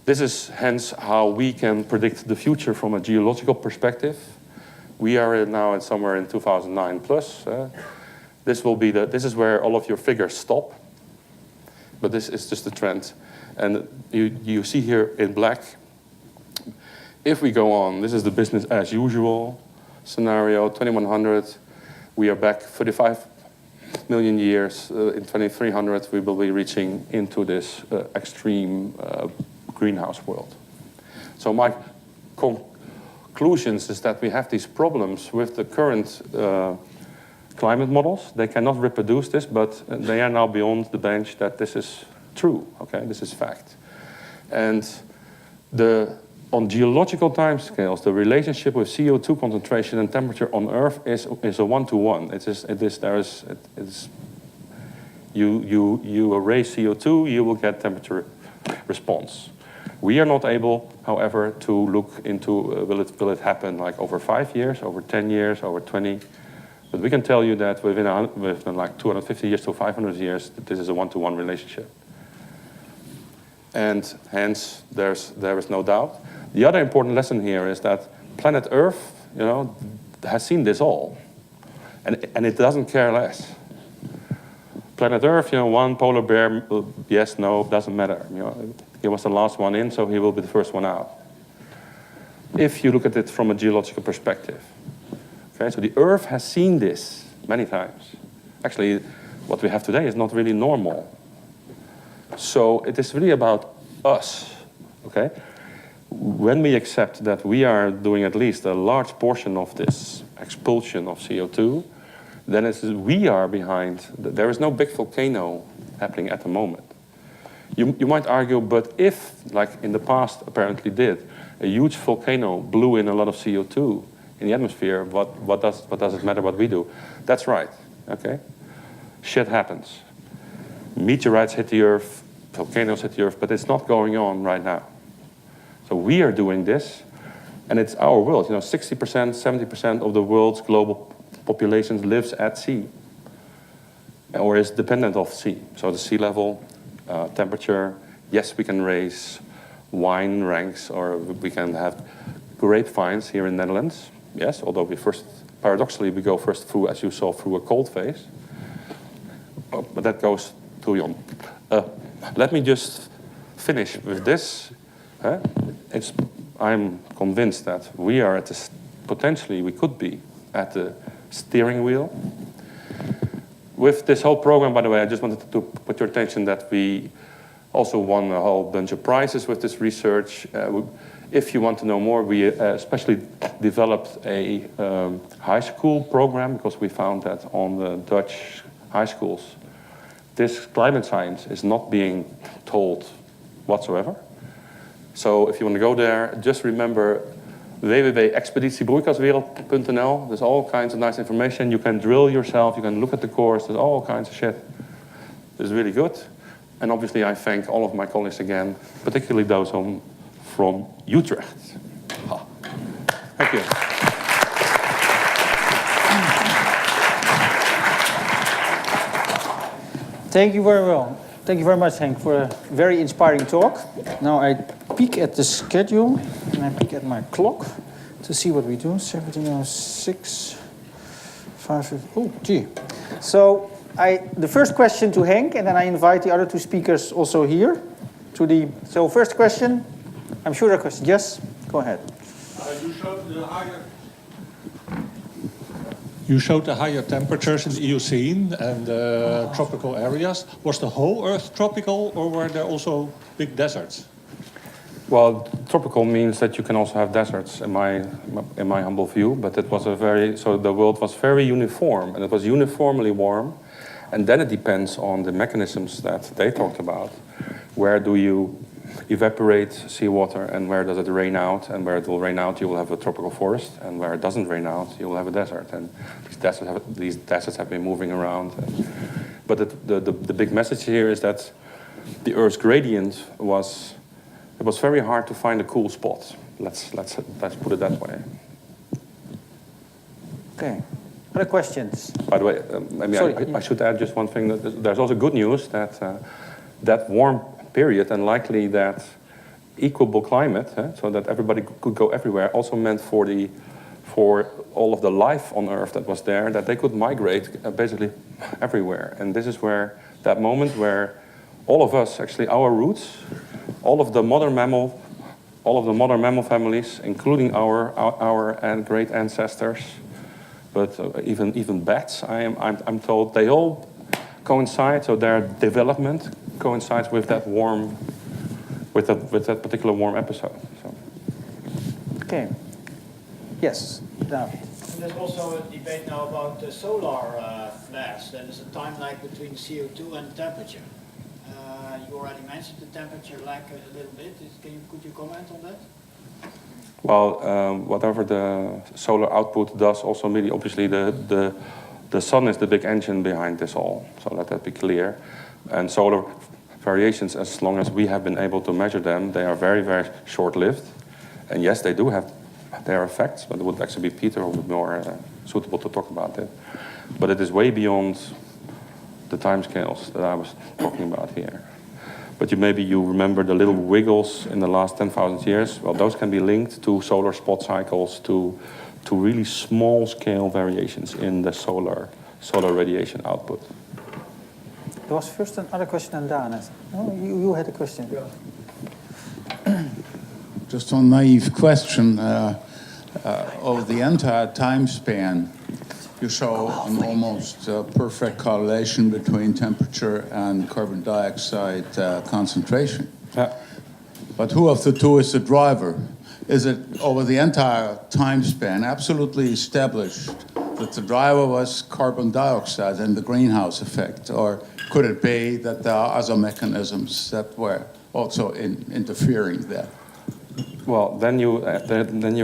This is hence how we can predict the future from a geological perspective. We are now somewhere in 2009 plus. This is where all of your figures stop, but this is just the trend. And you see here in black, if we go on, this is the business as usual scenario, 2100, we are back 35 million years. In 2300, we will be reaching into this extreme greenhouse world. So my conclusions is that we have these problems with the current climate models. They cannot reproduce this, but they are now beyond the bench that this is true, okay? This is fact. And on geological timescales, the relationship with CO2 concentration and temperature on Earth is a one-to-one. You erase CO2, you will get temperature response. We are not able, however, to look into will it happen like over 5 years, over 10 years, over 20. But we can tell you that within like 250 years to 500 years, this is a one-to-one relationship. And hence, there is no doubt. The other important lesson here is that planet Earth, has seen this all, and it doesn't care less. Planet Earth, one polar bear, yes, no, doesn't matter. He was the last one in, so he will be the first one out. If you look at it from a geological perspective, okay, so the Earth has seen this many times. Actually, what we have today is not really normal. So it is really about us, okay? When we accept that we are doing at least a large portion of this expulsion of CO2, then we are behind. There is no big volcano happening at the moment. You might argue, but if, like in the past apparently did, a huge volcano blew in a lot of CO2 in the atmosphere, what does it matter what we do? That's right, okay? Shit happens. Meteorites hit the Earth, volcanoes hit the Earth, but it's not going on right now. So we are doing this, and it's our world. 60%, 70% of the world's global population lives at sea, or is dependent of sea. So the sea level, temperature, yes, we can raise wine ranks, or we can have grapevines here in the Netherlands. Yes, although paradoxically, we go first through, as you saw, through a cold phase. But that goes too beyond. Let me just finish with this. I'm convinced that we are potentially we could be at the steering wheel. With this whole program, by the way, I just wanted to put your attention that we also won a whole bunch of prizes with this research. If you want to know more, we especially developed a high school program because we found that on the Dutch high schools, this climate science is not being told whatsoever. So if you want to go there, just remember www.expeditiebroeikaswereld.nl. There's all kinds of nice information. You can drill yourself, you can look at the course, there's all kinds of shit. It's really good. And obviously I thank all of my colleagues again, particularly those from Utrecht. Thank you. Thank you very well. Thank you very much, Henk, for a very inspiring talk. Now I peek at the schedule and I peek at my clock to see what we do. 17:06, 5. Oh, gee. So the first question to Henk, and then I invite the other two speakers also here. So first question. I'm sure a question. Yes, go ahead. You showed the higher temperatures in the Eocene and tropical areas. Was the whole Earth tropical, or were there also big deserts? Well, tropical means that you can also have deserts, in my humble view. But it was so the world was very uniform, and it was uniformly warm. And then it depends on the mechanisms that they talked about. Where do you evaporate seawater, and where does it rain out? And where it will rain out, you will have a tropical forest, and where it doesn't rain out, you will have a desert. And these deserts have been moving around. But the big message here is that the Earth's gradient was very hard to find a cool spot. Let's put it that way. Okay. Other questions? By the way, I should add just one thing. That there's also good news that that warm period and likely that equable climate, so that everybody could go everywhere, also meant for all of the life on Earth that was there, that they could migrate basically everywhere. And this is where that moment where all of us, actually our roots, all of the modern mammal families, including our great ancestors, but even bats, I'm told, they all coincide. So their development coincides with that particular warm episode. So. Okay. Yes, David. There's also a debate now about solar flares. There is a time lag between CO2 and temperature. You already mentioned the temperature lag a little bit. Could you comment on that? Well, whatever the solar output does, also really obviously the sun is the big engine behind this all. So let that be clear. And solar variations, as long as we have been able to measure them, they are very, very short-lived. And yes, they do have their effects, but it would actually be Peter who would be more suitable to talk about it. But it is way beyond the timescales that I was talking about here. But maybe you remember the little wiggles in the last 10,000 years. Well, those can be linked to solar spot cycles, to really small-scale variations in the solar radiation output. There was first another question, and Daan. No, you had a question. Yeah. Just a naive question. Over the entire time span, you show an almost perfect correlation between temperature and carbon dioxide concentration. Yeah. But who of the two is the driver? Is it over the entire time span absolutely established that the driver was carbon dioxide and the greenhouse effect? Or could it be that there are other mechanisms that were also interfering there? Well, then you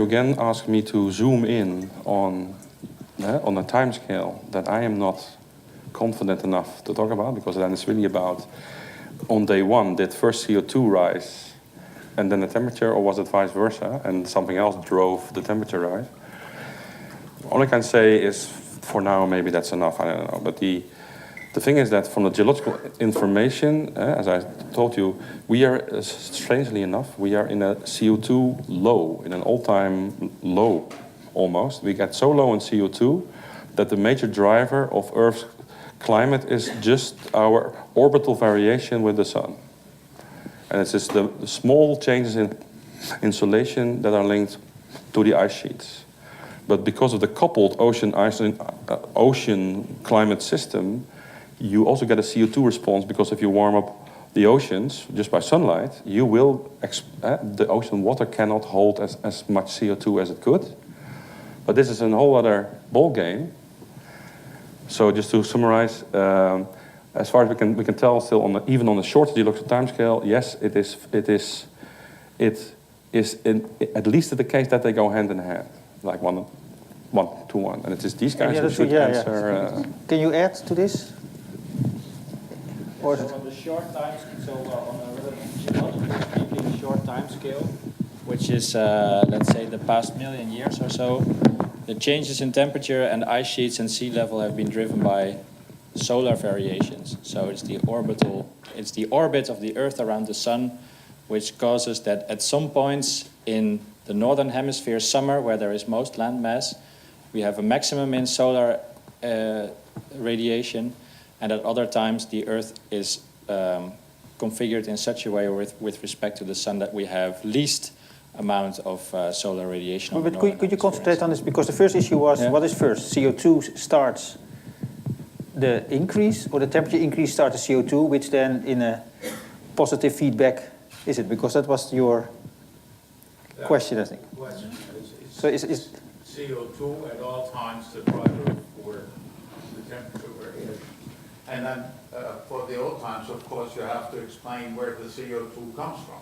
again ask me to zoom in on a time scale that I am not confident enough to talk about, because then it's really about, on day one, did first CO2 rise and then the temperature, or was it vice versa and something else drove the temperature rise? All I can say is, for now, maybe that's enough, I don't know. But the thing is that from the geological information, as I told you, we are, strangely enough, we are in a CO2 low, in an all-time low almost. We get so low in CO2 that the major driver of Earth's climate is just our orbital variation with the sun. And it's just the small changes in insolation that are linked to the ice sheets. But because of the coupled ocean climate system, you also get a CO2 response, because if you warm up the oceans just by sunlight, you will the ocean water cannot hold as much CO2 as it could. But this is a whole other ball game. So just to summarize, as far as we can tell, still even on the short geological timescale, yes, it is at least the case that they go hand in hand, like one to one, and it is these guys who should answer. Can you add to this? Or So on the short time, on a relatively speaking short time scale, which is let's say the past million years or so, the changes in temperature and ice sheets and sea level have been driven by solar variations. So it's the orbit of the Earth around the Sun, which causes that at some points in the northern hemisphere summer, where there is most land mass, we have a maximum in solar radiation, and at other times the Earth is configured in such a way with respect to the Sun that we have least amount of solar radiation. But could you concentrate on this? Because the first issue was, what is first? CO2 starts the increase, or the temperature increase starts the CO2, which then in a positive feedback is it? Because that was your question, I think. So is CO2 at all times the driver for the temperature variation? And then for the old times, of course, you have to explain where the CO2 comes from.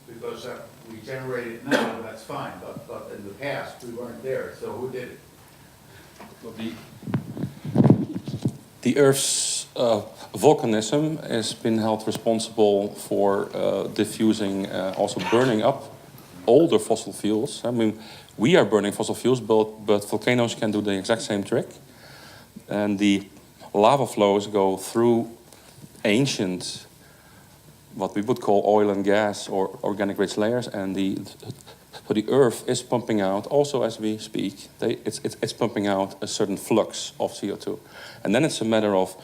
Because we generate it now, that's fine, but in the past we weren't there, so who did it? The Earth's volcanism has been held responsible for diffusing, also burning up older fossil fuels. I mean, we are burning fossil fuels, but volcanoes can do the exact same trick. And the lava flows go through ancient, what we would call oil and gas or organic rich layers, and the Earth is pumping out, also as we speak, it's pumping out a certain flux of CO2. And then it's a matter of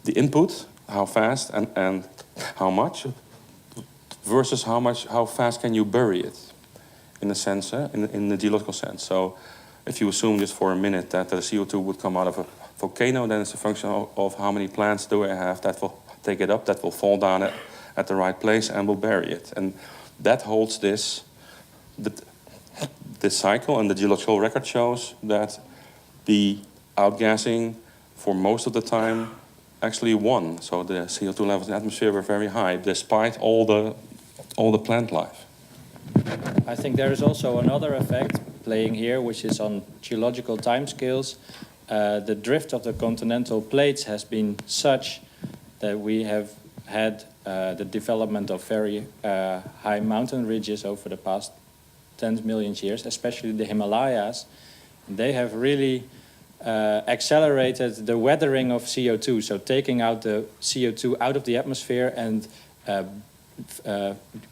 the input, how fast and how much, versus how fast can you bury it, in a sense, in the geological sense. So if you assume just for a minute that the CO2 would come out of a volcano, then it's a function of how many plants do I have that will take it up, that will fall down at the right place and will bury it. And that holds this cycle, and the geological record shows that the outgassing for most of the time actually won. So the CO2 levels in the atmosphere were very high, despite all the plant life. I think there is also another effect playing here, which is on geological timescales. The drift of the continental plates has been such that we have had the development of very high mountain ridges over the past 10 million years, especially the Himalayas. They have really accelerated the weathering of CO2, so taking out the CO2 out of the atmosphere and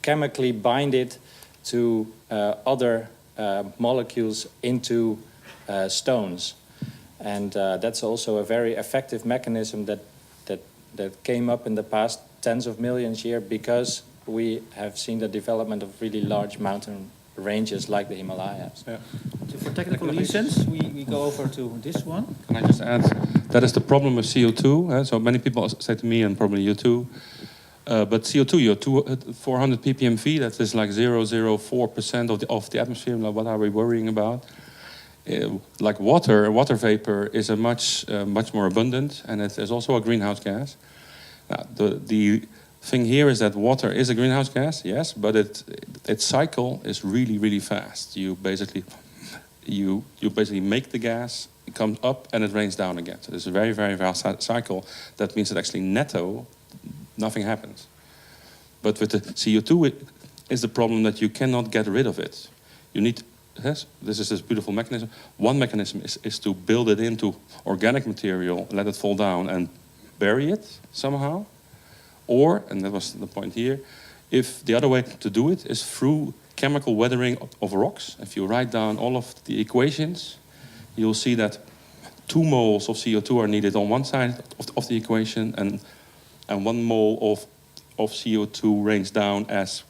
chemically bind it to other molecules into stones. And that's also a very effective mechanism that came up in the past tens of millions of years, because we have seen the development of really large mountain ranges like the Himalayas. So for technical reasons, we go over to this one. Can I just add, that is the problem with CO2. So many people say to me, and probably you too, but CO2, you're 400 ppmv, that is like 0.04% of the atmosphere. What are we worrying about? Like water vapor is a much more abundant, and it is also a greenhouse gas. Now, the thing here is that water is a greenhouse gas, yes, but its cycle is really, really fast. You basically make the gas, it comes up, and it rains down again. So it's a very, very fast cycle. That means that actually netto, nothing happens. But with the CO2, it is the problem that you cannot get rid of it. You need, yes, this is this beautiful mechanism. One mechanism is to build it into organic material, let it fall down, and bury it somehow. Or, and that was the point here, if the other way to do it is through chemical weathering of rocks. If you write down all of the equations, you'll see that 2 moles of CO2 are needed on one side of the equation, and 1 mole of CO2 rains down as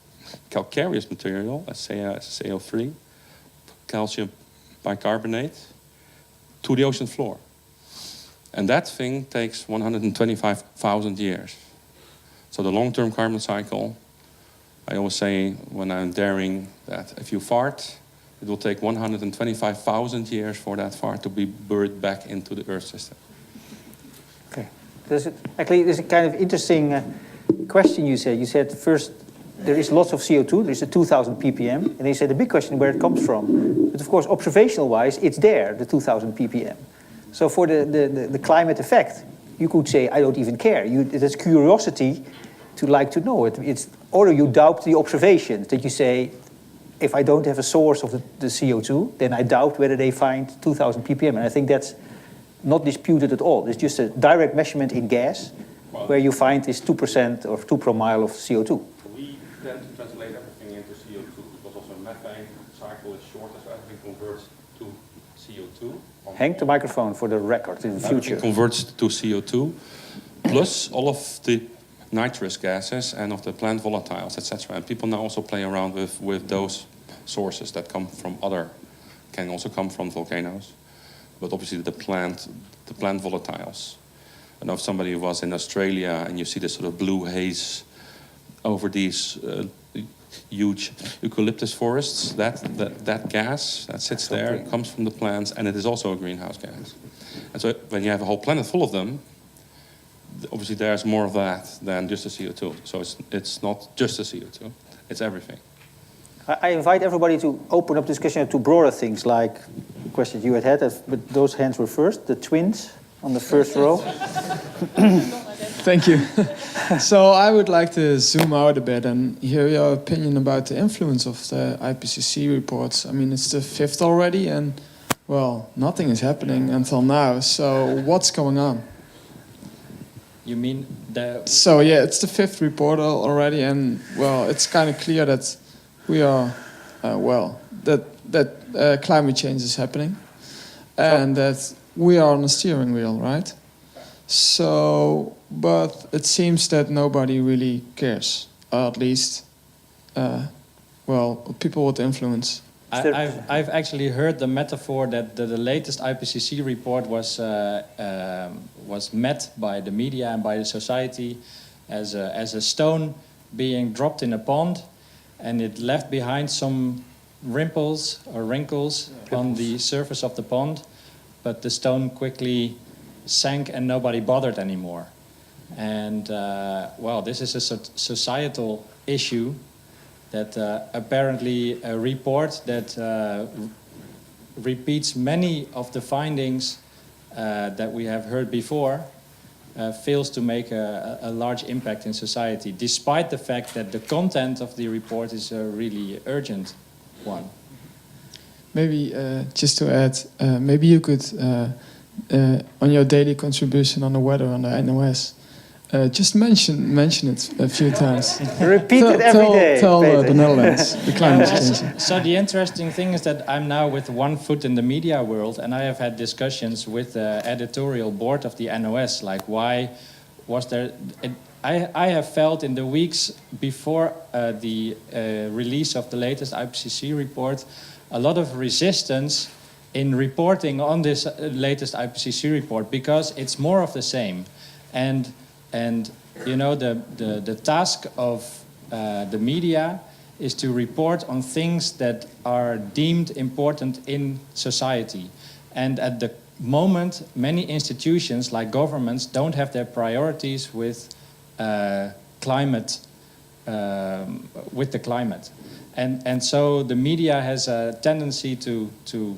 calcareous material, as CO3, calcium, bicarbonate to the ocean floor. And that thing takes 125,000 years. So the long-term carbon cycle, I always say when I'm daring that if you fart, it will take 125,000 years for that fart to be buried back into the Earth system. Okay. There's a kind of interesting question you said. You said first there is lots of CO2, there is a 2,000 ppm, and then you said the big question where it comes from. But of course, observational-wise, it's there, the 2,000 ppm. So for the climate effect, you could say, I don't even care. It is curiosity to like to know it. Or you doubt the observations, that you say, if I don't have a source of the CO2, then I doubt whether they find 2,000 ppm. And I think that's not disputed at all. It's just a direct measurement in gas, where you find this 2% or 2 per mile of CO2. We tend to translate everything into CO2 because also methane cycle is shorter, so everything converts to CO2. Hang the microphone for the record in the future. Everything converts to CO2, plus all of the nitrous gases and of the plant volatiles, etc. And people now also play around with those sources that come from can also come from volcanoes, but obviously the plant volatiles. I know if somebody was in Australia and you see this sort of blue haze over these huge eucalyptus forests, that gas that sits there comes from the plants, and it is also a greenhouse gas. And so when you have a whole planet full of them, obviously there's more of that than just the CO2. So it's not just the CO2, it's everything. I invite everybody to open up discussion to broader things like the questions you had, but those hands were first, the twins on the first row. Thank you. So I would like to zoom out a bit and hear your opinion about the influence of the IPCC reports. I mean, it's the 5th already, and, well, nothing is happening until now. So what's going on? You mean the... So, yeah, it's the 5th report already, and, well, it's kind of clear that we are, that climate change is happening, and that we are on the steering wheel, right? So, but it seems that nobody really cares, or at least, people with influence. I've actually heard the metaphor that the latest IPCC report was met by the media and by the society as a stone being dropped in a pond, and it left behind some wrinkles on the surface of the pond, but the stone quickly sank and nobody bothered anymore. And this is a societal issue that apparently a report that repeats many of the findings that we have heard before fails to make a large impact in society, despite the fact that the content of the report is a really urgent one. Maybe just to add, maybe you could, on your daily contribution on the weather on the NOS, just mention it a few times. Repeat it every day. Tell the Netherlands the climate change. So the interesting thing is that I'm now with one foot in the media world, and I have had discussions with the editorial board of the NOS, like why was there... I have felt in the weeks before the release of the latest IPCC report a lot of resistance in reporting on this latest IPCC report, because it's more of the same. And you know, the task of the media is to report on things that are deemed important in society. And at the moment, many institutions, like governments, don't have their priorities with climate, with the climate. And so the media has a tendency to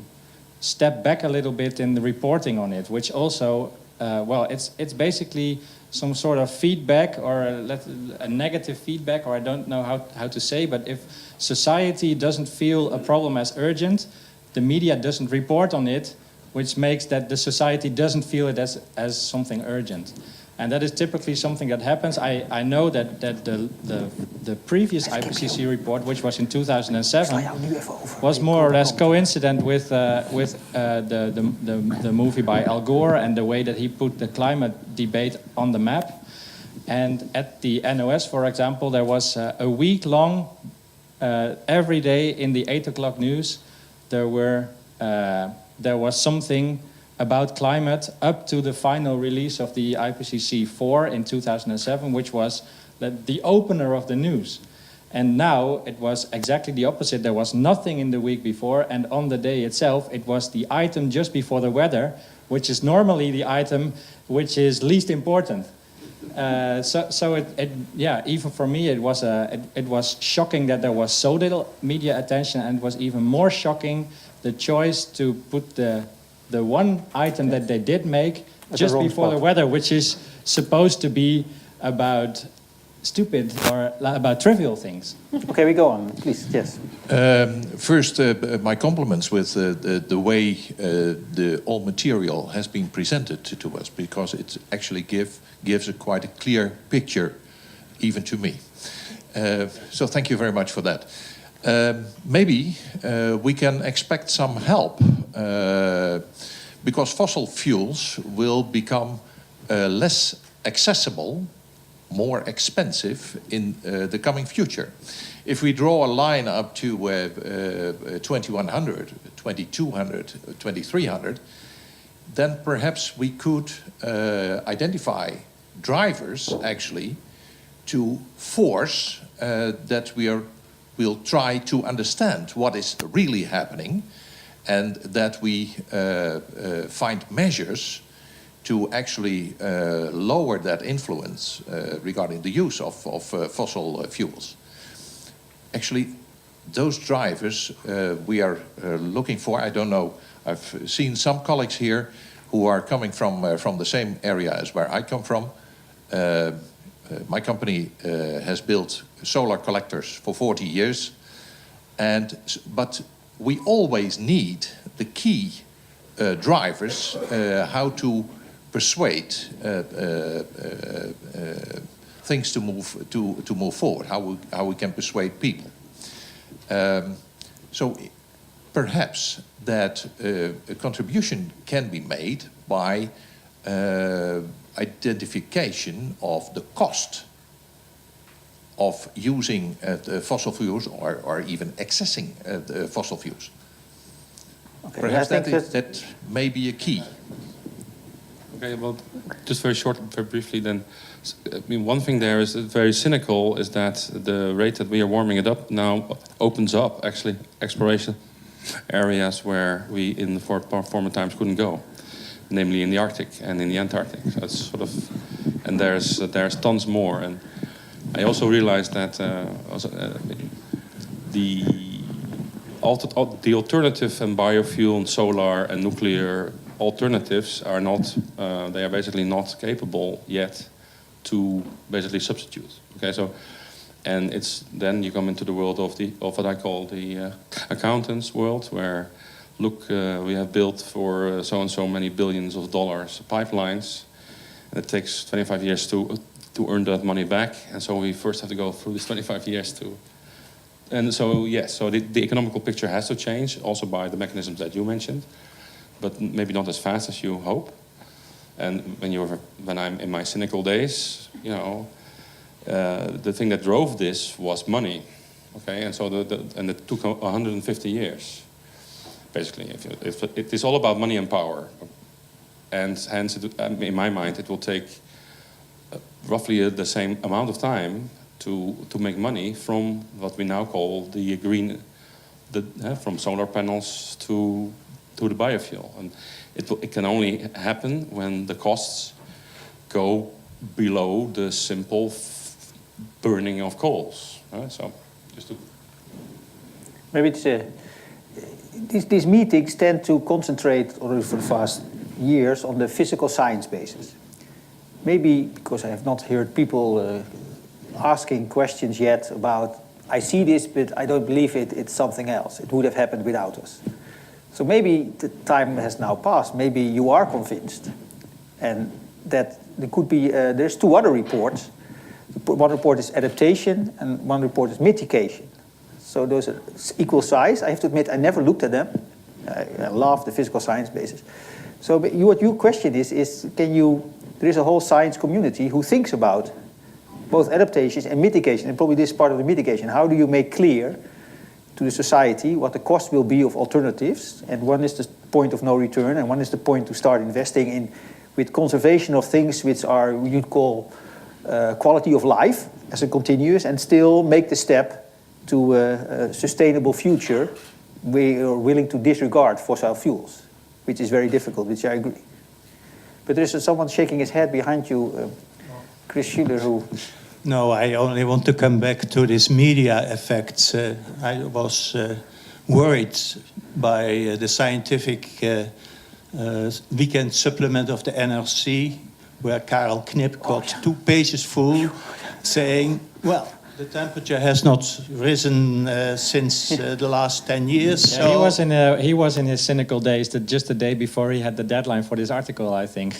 step back a little bit in the reporting on it, which also, it's basically some sort of feedback, or a negative feedback, or I don't know how to say, but if society doesn't feel a problem as urgent, the media doesn't report on it, which makes that the society doesn't feel it as something urgent. And that is typically something that happens. I know that the previous IPCC report, which was in 2007, was more or less coincident with the movie by Al Gore and the way that he put the climate debate on the map. And at the NOS, for example, there was a week long, every day in the 8 o'clock news, there were there was something about climate up to the final release of the IPCC 4 in 2007, which was the opener of the news. And now it was exactly the opposite. There was nothing in the week before, and on the day itself, it was the item just before the weather, which is normally the item which is least important. Even for me, it was shocking that there was so little media attention, and it was even more shocking the choice to put the one item that they did make just before the weather, which is supposed to be about stupid or about trivial things. Okay, we go on, please. Yes. First, my compliments with the way the all material has been presented to us, because it actually gives quite a clear picture, even to me. So thank you very much for that. Maybe we can expect some help, because fossil fuels will become less accessible, more expensive in the coming future. If we draw a line up to 2100, 2200, 2300, then perhaps we could identify drivers actually to force that we'll try to understand what is really happening, and that we find measures to actually lower that influence regarding the use of fossil fuels. Actually, those drivers we are looking for. I don't know, I've seen some colleagues here who are coming from the same area as where I come from. My company has built solar collectors for 40 years, but we always need the key drivers, how to persuade things to move forward, how we can persuade people. So perhaps that a contribution can be made by identification of the cost of using fossil fuels, or even accessing fossil fuels. Okay, perhaps that may be a key. Okay, well, just very short, very briefly then. I mean, one thing there is very cynical, is that the rate that we are warming it up now opens up, actually, exploration areas where we in the former times couldn't go, namely in the Arctic and in the Antarctic. So it's sort of, and there's tons more. And I also realized that the alternative and biofuel and solar and nuclear alternatives are not, they are basically not capable yet to basically substitute. Okay, so, and it's then you come into the world of what I call the accountants world, where look, we have built for so and so many billions of dollars pipelines, and it takes 25 years to earn that money back, and so we first have to go through this 25 years to. And so yes, so the economical picture has to change, also by the mechanisms that you mentioned, but maybe not as fast as you hope. And when I'm in my cynical days, you know, the thing that drove this was money, okay? And so and it took 150 years, basically. If it is all about money and power, and hence, in my mind, it will take roughly the same amount of time to make money from what we now call the green, from solar panels to the biofuel. And it can only happen when the costs go below the simple burning of coals. Right? So, just to... Maybe it's these meetings tend to concentrate already for the past years on the physical science basis. Maybe because I have not heard people asking questions yet about, I see this, but I don't believe it, it's something else. It would have happened without us. So maybe the time has now passed. Maybe you are convinced. And that there could be, there's two other reports. One report is adaptation and one report is mitigation. So those are equal size. I have to admit, I never looked at them. I love the physical science basis. So what your question is there is a whole science community who thinks about both adaptations and mitigation, and probably this is part of the mitigation. How do you make clear to the society what the cost will be of alternatives. And one is the point of no return, and one is the point to start investing in with conservation of things which are, you'd call quality of life as a continuous, and still make the step to a sustainable future. We are willing to disregard fossil fuels, which is very difficult, which I agree. But there is someone shaking his head behind you, Chris Schuler, who... No, I only want to come back to this media effect. I was worried by the scientific weekend supplement of the NRC, where Karel Knip got 2 pages full, saying, well, the temperature has not risen since the last 10 years. Yeah, so he was in his cynical days just the day before he had the deadline for this article, I think.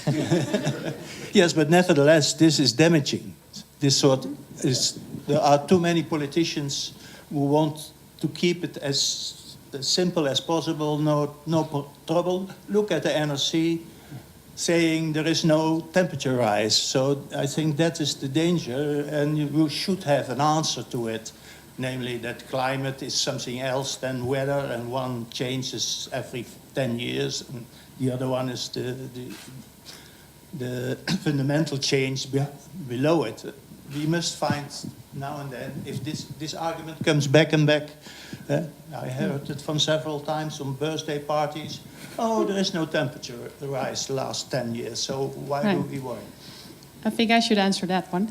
Yes, but nevertheless, this is damaging. There are too many politicians who want to keep it as simple as possible, no trouble. Look at the NRC saying there is no temperature rise. So I think that is the danger, and you should have an answer to it, namely that climate is something else than weather, and one changes every 10 years, and the other one is the fundamental change below it. We must find now and then, if this argument comes back and back, I heard it from several times on birthday parties, oh, there is no temperature rise the last 10 years, so why do we worry? I think I should answer that one.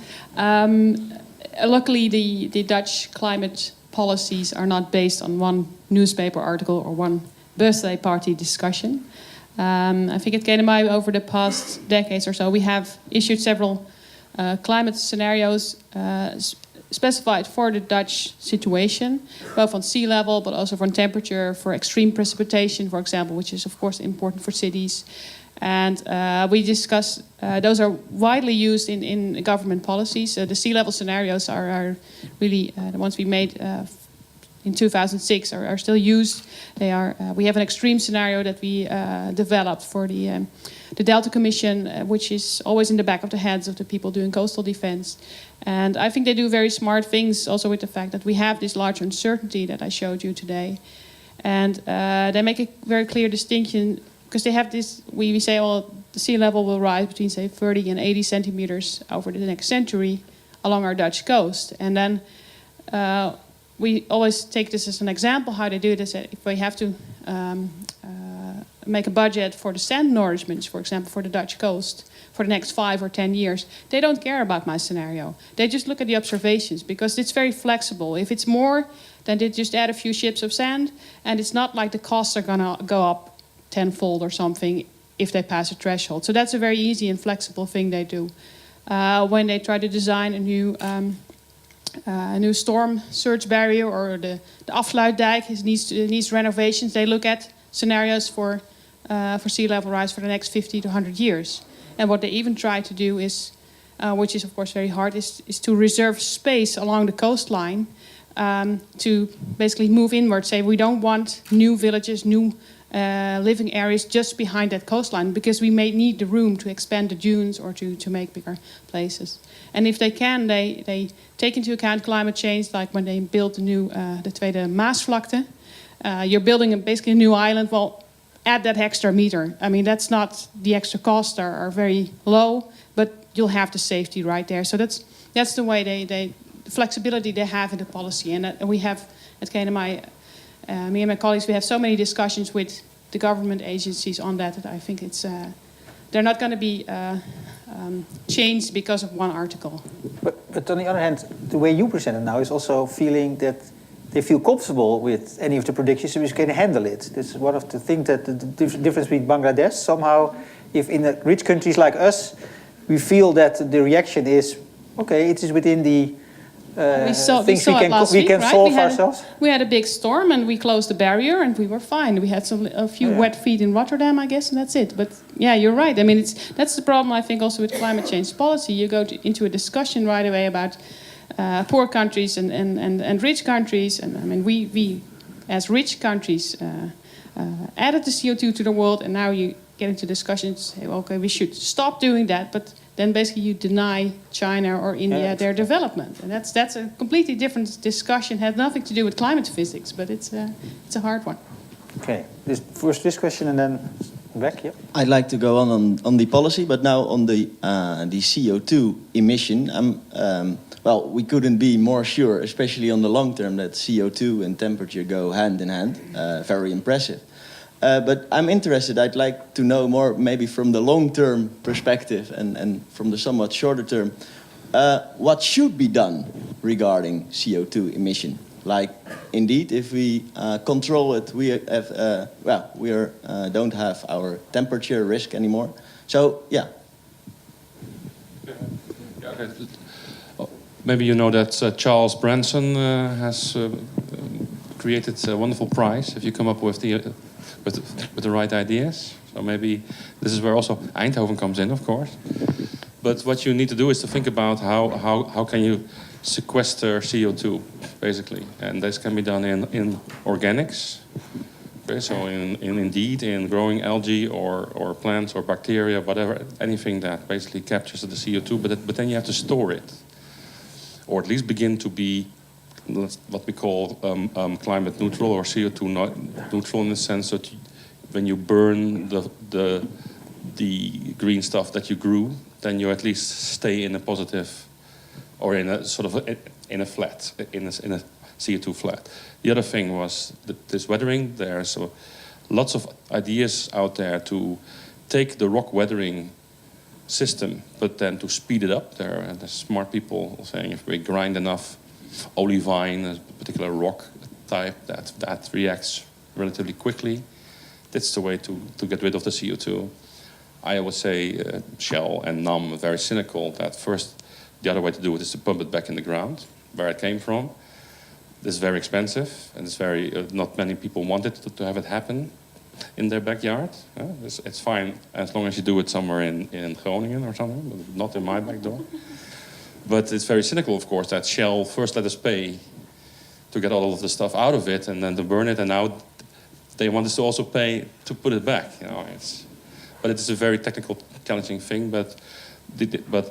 Luckily, the Dutch climate policies are not based on one newspaper article or one birthday party discussion. I think at KNMI over the past decades or so, we have issued several climate scenarios specified for the Dutch situation, both on sea level, but also for temperature, for extreme precipitation, for example, which is of course important for cities. And we discuss, those are widely used in government policies. The sea level scenarios are really the ones we made in 2006 are still used. They are. We have an extreme scenario that we developed for the Delta Commission, which is always in the back of the heads of the people doing coastal defense. And I think they do very smart things also with the fact that we have this large uncertainty that I showed you today. And they make a very clear distinction, because they have this, we say, well, the sea level will rise between, say, 30 and 80 centimeters over the next century along our Dutch coast. And then we always take this as an example how they do this. If we have to make a budget for the sand nourishments, for example, for the Dutch coast for the next 5 or 10 years, they don't care about my scenario. They just look at the observations, because it's very flexible. If it's more, then they just add a few ships of sand, and it's not like the costs are going to go up tenfold or something if they pass a threshold. So that's a very easy and flexible thing they do. When they try to design a new storm surge barrier, or the afsluitdijk needs renovations, they look at scenarios for sea level rise for the next 50 to 100 years. And what they even try to do is, which is of course very hard, is to reserve space along the coastline to basically move inward. Say we don't want new villages, new living areas just behind that coastline, because we may need the room to expand the dunes or to make bigger places. And if they can, they take into account climate change, like when they built the Tweede Maasvlakte. You're building basically a new island. Well, add that extra meter. I mean, that's not, the extra costs are very low, but you'll have the safety right there. So that's the way the flexibility they have in the policy. And we have at KNMI, me and my colleagues, we have so many discussions with the government agencies on that I think it's they're not going to be changed because of one article. But on the other hand, the way you present it now is also feeling that they feel comfortable with any of the predictions, so we can handle it. This is one of the things that the difference between Bangladesh. Somehow, if in the rich countries like us, we feel that the reaction is, okay, it is within the things we can solve ourselves. We had a big storm and we closed the barrier and we were fine. We had a few wet feet in Rotterdam, I guess, and that's it. But yeah, you're right. I mean, that's the problem, I think, also with climate change policy. You go into a discussion right away about poor countries and rich countries. And I mean, we as rich countries, added the CO2 to the world, and now you get into discussions, say, okay, we should stop doing that, but then basically you deny China or India their development. And that's a completely different discussion. It has nothing to do with climate physics, but it's a hard one. Okay, first this question and then back, yeah. I'd like to go on the policy, but now on the CO2 emission. Well, we couldn't be more sure, especially on the long term, that CO2 and temperature go hand in hand. Very impressive. But I'm interested, I'd like to know more maybe from the long-term perspective and from the somewhat shorter term, what should be done regarding CO2 emission? Like, indeed, if we control it, we have, don't have our temperature risk anymore. So, yeah. Okay. Maybe you know that Charles Branson has created a wonderful prize if you come up with the right ideas. So maybe this is where also Eindhoven comes in, of course. But what you need to do is to think about how can you sequester CO2, basically. And this can be done in organics. Okay, so in growing algae or plants or bacteria, whatever, anything that basically captures the CO2, but then you have to store it. Or at least begin to be what we call climate neutral or CO2 neutral, in the sense that when you burn the green stuff that you grew, then you at least stay in a positive, or in a sort of in a CO2 flat. The other thing was this weathering. There's lots of ideas out there to take the rock weathering system, but then to speed it up. There are smart people saying if we grind enough olivine, a particular rock type, that reacts relatively quickly. That's the way to get rid of the CO2. I would say Shell and NAM are very cynical that first the other way to do it is to pump it back in the ground where it came from. This is very expensive, and it's very not many people want it to have it happen in their backyard. It's fine as long as you do it somewhere in Groningen or something, but not in my back door. But it's very cynical, of course, that Shell first let us pay to get all of the stuff out of it and then to burn it, and now they want us to also pay to put it back. But it's a very technical, challenging thing. But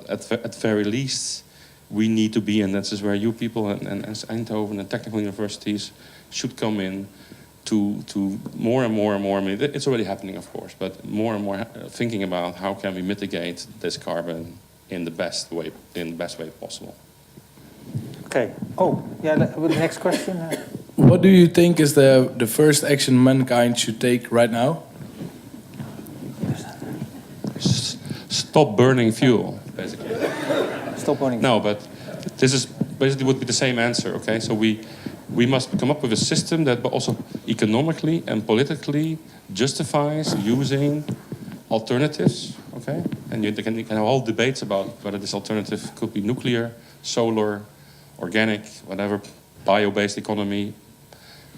at very least, we need to be, and that's just where you people and Eindhoven and technical universities should come in to more and more and more. I mean, it's already happening, of course, but more and more thinking about how can we mitigate this carbon in the best way possible. Okay. Oh, yeah. The next question. What do you think is the first action mankind should take right now? Stop burning fuel, basically. Stop burning. No, but this is basically would be the same answer. Okay, so we must come up with a system that also economically and politically justifies using alternatives. Okay, and you can have all debates about whether this alternative could be nuclear, solar, organic, whatever, bio-based economy.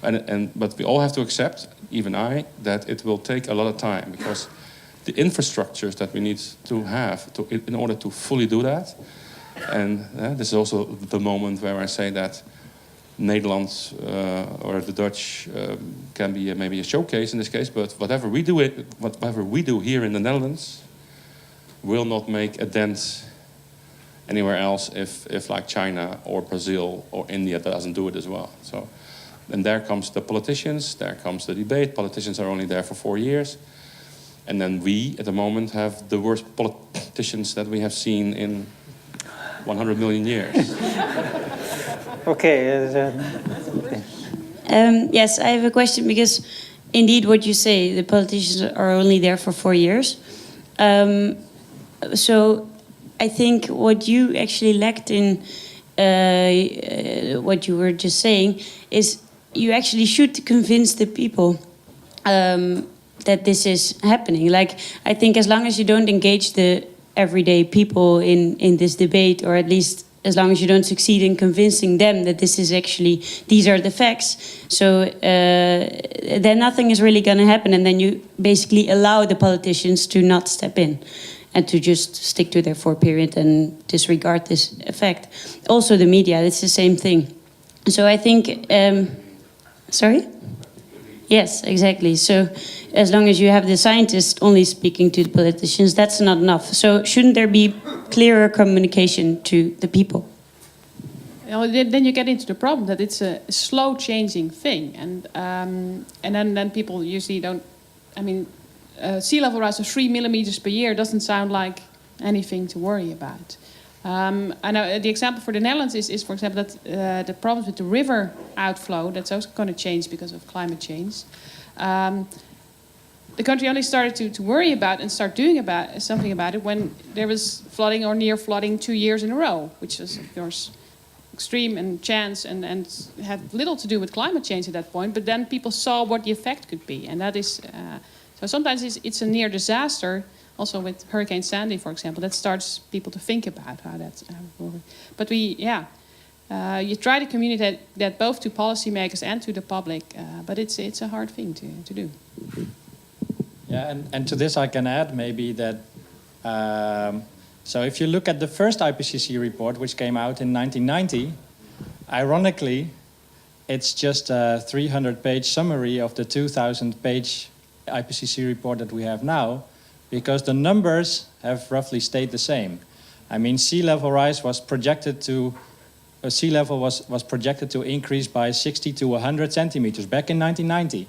But we all have to accept, even I, that it will take a lot of time, because the infrastructures that we need to have in order to fully do that. And this is also the moment where I say that Netherlands or the Dutch can be maybe a showcase in this case, but whatever we do here in the Netherlands will not make a dent anywhere else if like China or Brazil or India doesn't do it as well. So, and there comes the politicians, there comes the debate. Politicians are only there for 4 years. And then we, at the moment, have the worst politicians that we have seen in 100 million years. Okay. Yes, I have a question, because indeed what you say, the politicians are only there for 4 years. So I think what you actually lacked in what you were just saying is you actually should convince the people that this is happening. Like, I think as long as you don't engage the everyday people in this debate, or at least as long as you don't succeed in convincing them that this is actually, these are the facts, so then nothing is really going to happen, and then you basically allow the politicians to not step in and to just stick to their 4 period and disregard this effect. Also the media, it's the same thing. So I think, sorry? Yes, exactly. So as long as you have the scientists only speaking to the politicians, that's not enough. So shouldn't there be clearer communication to the people. Then you get into the problem that it's a slow changing thing, and then people usually don't. I mean, sea level rise of 3 millimeters per year doesn't sound like anything to worry about. And the example for the Netherlands is for example, that the problems with the river outflow, that's also going to change because of climate change. The country only started to worry about and start doing something about it when there was flooding or near flooding 2 years in a row, which was, of course, extreme and chance and had little to do with climate change at that point. But then people saw what the effect could be. And that is, so sometimes it's a near disaster, also with Hurricane Sandy, for example, that starts people to think about how that's working. But you try to communicate that both to policymakers and to the public, but it's a hard thing to do. Yeah, and to this I can add maybe that, so if you look at the first IPCC report, which came out in 1990, ironically, it's just a 300-page summary of the 2,000-page IPCC report that we have now, because the numbers have roughly stayed the same. I mean, sea level rise was projected to, sea level was projected to increase by 60 to 100 centimeters back in 1990.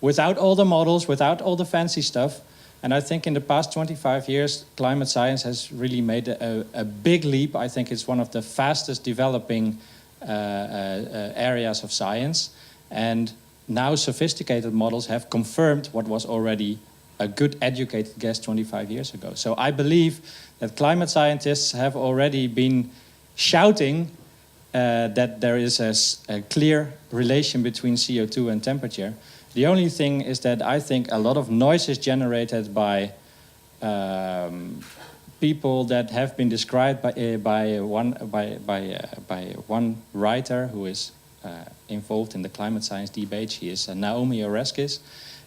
Without all the models, without all the fancy stuff. And I think in the past 25 years, climate science has really made a big leap. I think it's one of the fastest developing areas of science. And now sophisticated models have confirmed what was already a good educated guess 25 years ago. So I believe that climate scientists have already been shouting that there is a clear relation between CO2 and temperature. The only thing is that I think a lot of noise is generated by people that have been described by one writer who is involved in the climate science debate. She is Naomi Oreskes,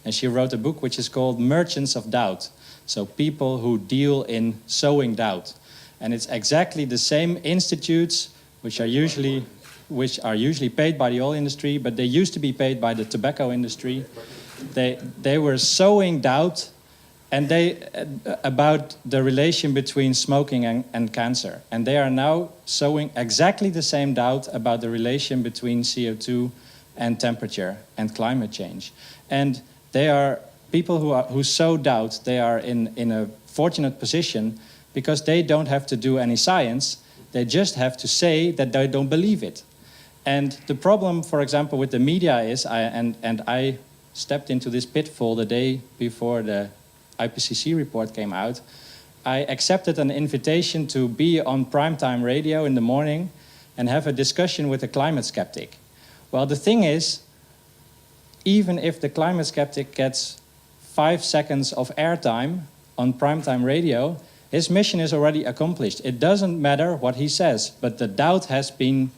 and she wrote a book which is called Merchants of Doubt. So people who deal in sowing doubt, and it's exactly the same institutes which are usually paid by the oil industry, but they used to be paid by the tobacco industry. They were sowing doubt and about the relation between smoking and cancer. And they are now sowing exactly the same doubt about the relation between CO2 and temperature and climate change. And they are people who sow doubt. They are in a fortunate position because they don't have to do any science. They just have to say that they don't believe it. And the problem, for example, with the media is, I stepped into this pitfall the day before the IPCC report came out. I accepted an invitation to be on primetime radio in the morning and have a discussion with a climate skeptic. Well, the thing is, even if the climate skeptic gets 5 seconds of airtime on primetime radio, his mission is already accomplished. It doesn't matter what he says, but the doubt has been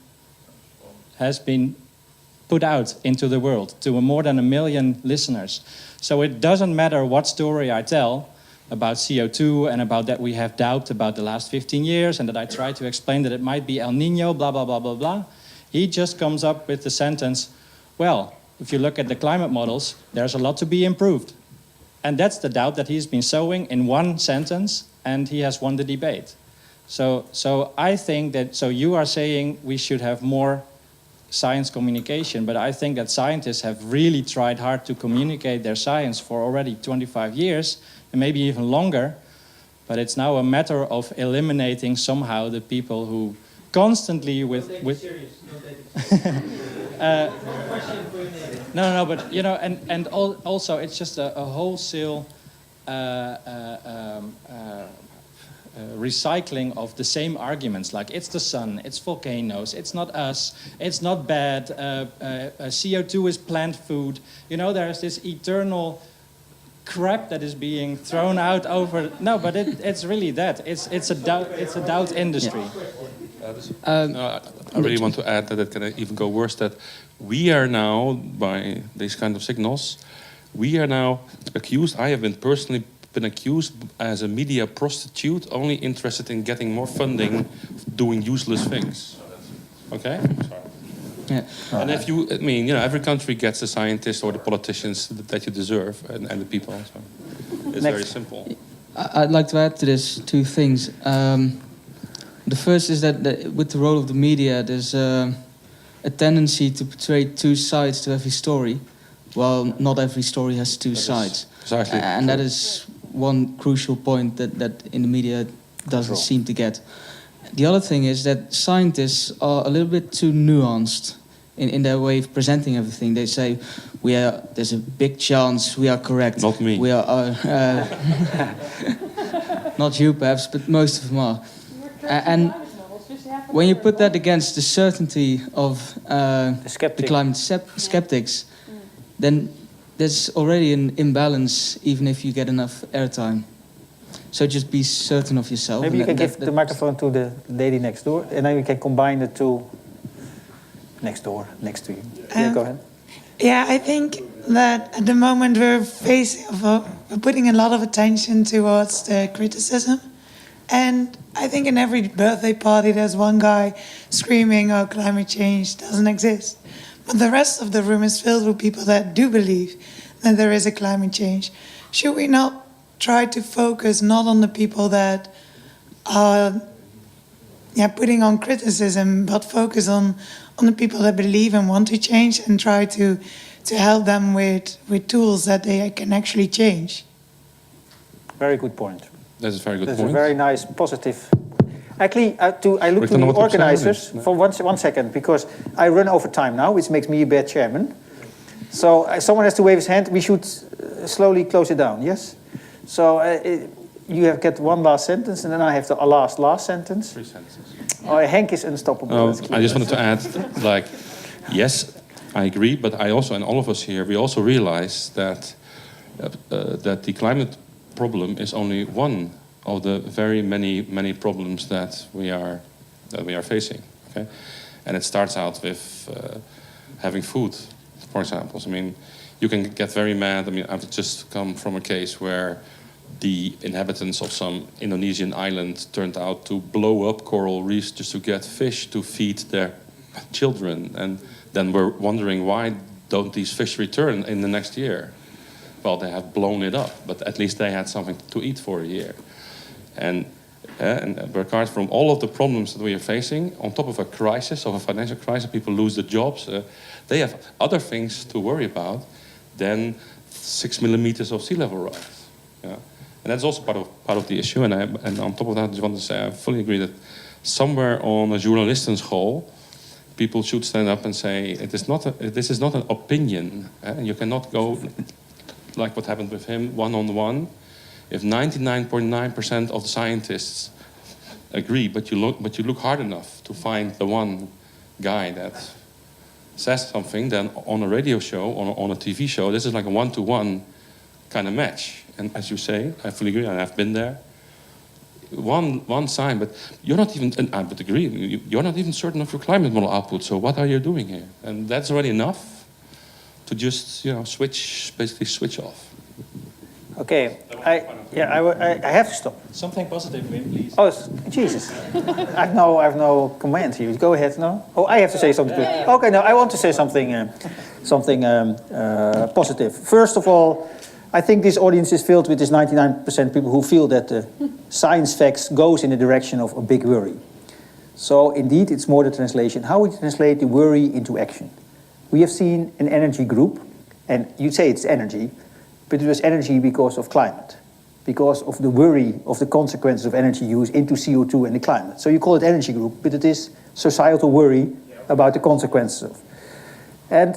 put out into the world to more than 1 million listeners. So it doesn't matter what story I tell about CO2 and about that we have doubt about the last 15 years and that I try to explain that it might be El Nino, blah, blah, blah, blah, blah. He just comes up with the sentence, well, if you look at the climate models, there's a lot to be improved. And that's the doubt that he's been sowing in one sentence, and he has won the debate. So I think that, so you are saying we should have more science communication, but I think that scientists have really tried hard to communicate their science for already 25 years, and maybe even longer, but it's now a matter of eliminating somehow the people who constantly No, but you know, and also it's just a wholesale recycling of the same arguments, like it's the sun, it's volcanoes, it's not us, it's not bad, CO2 is plant food. You know, there's this eternal crap that is being thrown out over. No, but it's really that. It's a doubt industry. I really want to add that it can even go worse, that we are now, by these kind of signals, we are now accused, I have been personally accused as a media prostitute, only interested in getting more funding, doing useless things. Okay? Sorry. Yeah. And if you, I mean, you know, every country gets the scientists or the politicians that you deserve, and the people. So it's very simple. I'd like to add to this 2 things. The first is that with the role of the media, there's a tendency to portray two sides to every story. Well, not every story has two sides. Exactly. And that is one crucial point that in the media doesn't seem to get. The other thing is that scientists are a little bit too nuanced in their way of presenting everything. They say, there's a big chance we are correct. Not me. We are, not you perhaps, but most of them are. And when you put that against the certainty of the climate skeptics, then there's already an imbalance, even if you get enough airtime. So just be certain of yourself. Maybe you can give the microphone to the lady next door, and then we can combine the two next door, next to you. Yeah, go ahead. Yeah, I think that at the moment we're putting a lot of attention towards the criticism. And I think in every birthday party there's one guy screaming, oh, climate change doesn't exist. But the rest of the room is filled with people that do believe that there is a climate change. Should we not try to focus not on the people that are putting on criticism, but focus on the people that believe and want to change, and try to help them with tools that they can actually change? Very good point. That's a very good That's point. a very nice, positive. Actually, I look to the organizers for one second, because I run over time now, which makes me a bad chairman. So someone has to wave his hand. We should slowly close it down, yes? So you have got one last sentence, and then I have the last sentence. 3 sentences. Oh, Henk is unstoppable. I just wanted to add, yes, I agree, but I also, and all of us here, we also realize that the climate problem is only one of the very many problems that we are facing. Okay, and it starts out with having food, for example. I mean, you can get very mad. I mean, I've just come from a case where the inhabitants of some Indonesian island turned out to blow up coral reefs just to get fish to feed their children, and then we're wondering, why don't these fish return in the next year? Well, they have blown it up, but at least they had something to eat for a year. And apart from all of the problems that we are facing, on top of a crisis, of a financial crisis, people lose their jobs. They have other things to worry about than 6 millimeters of sea level rise. Yeah? And that's also part of the issue. And on top of that, I just want to say I fully agree that somewhere on a journalistenschool, people should stand up and say, this is not an opinion. And you cannot go, like what happened with him, one-on-one. If 99.9% of the scientists agree, but you look hard enough to find the one guy that says something, then on a radio show, on a TV show, this is like a one-to-one kind of match. And as you say, I fully agree, and I've been there. One sign, but you're not even, and I would agree, you're not even certain of your climate model output, so what are you doing here? And that's already enough to just, basically switch off. Okay, I have to stop. Something positive, Wim, please. Oh, Jesus. I have no command here. Go ahead, no? Oh, I have to say something. Okay, no, I want to say something positive. First of all, I think this audience is filled with this 99% people who feel that the science facts goes in the direction of a big worry. So indeed, it's more the translation. How we translate the worry into action. We have seen an energy group, and you say it's energy, but it was energy because of climate, because of the worry of the consequences of energy use into CO2 and the climate. So you call it energy group, but it is societal worry about the consequences of. And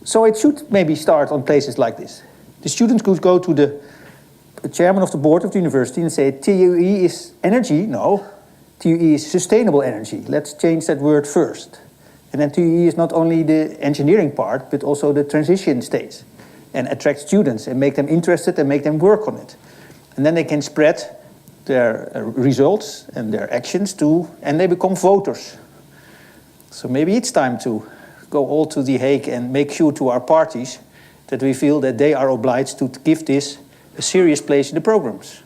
so it should maybe start on places like this. The students could go to the chairman of the board of the university and say, TUE is energy? No, TUE is sustainable energy. Let's change that word first. And then TUE is not only the engineering part, but also the transition stage, and attract students and make them interested and make them work on it. And then they can spread their results and their actions and they become voters. So maybe it's time to go all to The Hague and make sure to our parties that we feel that they are obliged to give this a serious place in the programs.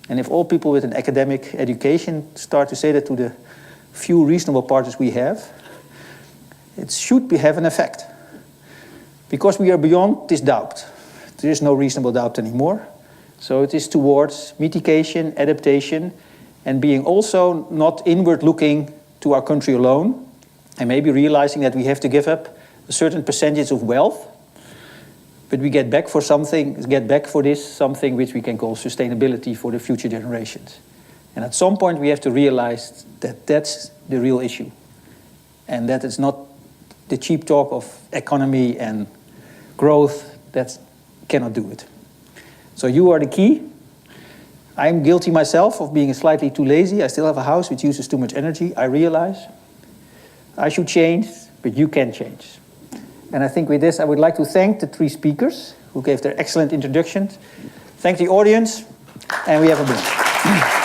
And if all people with an academic education start to say that to the few reasonable parties we have, it should have an effect. Because we are beyond this doubt. There is no reasonable doubt anymore. So it is towards mitigation, adaptation, and being also not inward looking to our country alone, and maybe realizing that we have to give up a certain percentage of wealth, but we get back for something which we can call sustainability for the future generations. And at some point we have to realize that that's the real issue, and that it's not the cheap talk of economy and growth that cannot do it. So you are the key. I'm guilty myself of being slightly too lazy. I still have a house which uses too much energy. I realize I should change, but you can change. And I think with this, I would like to thank the 3 speakers who gave their excellent introductions. Thank the audience, and we have a break.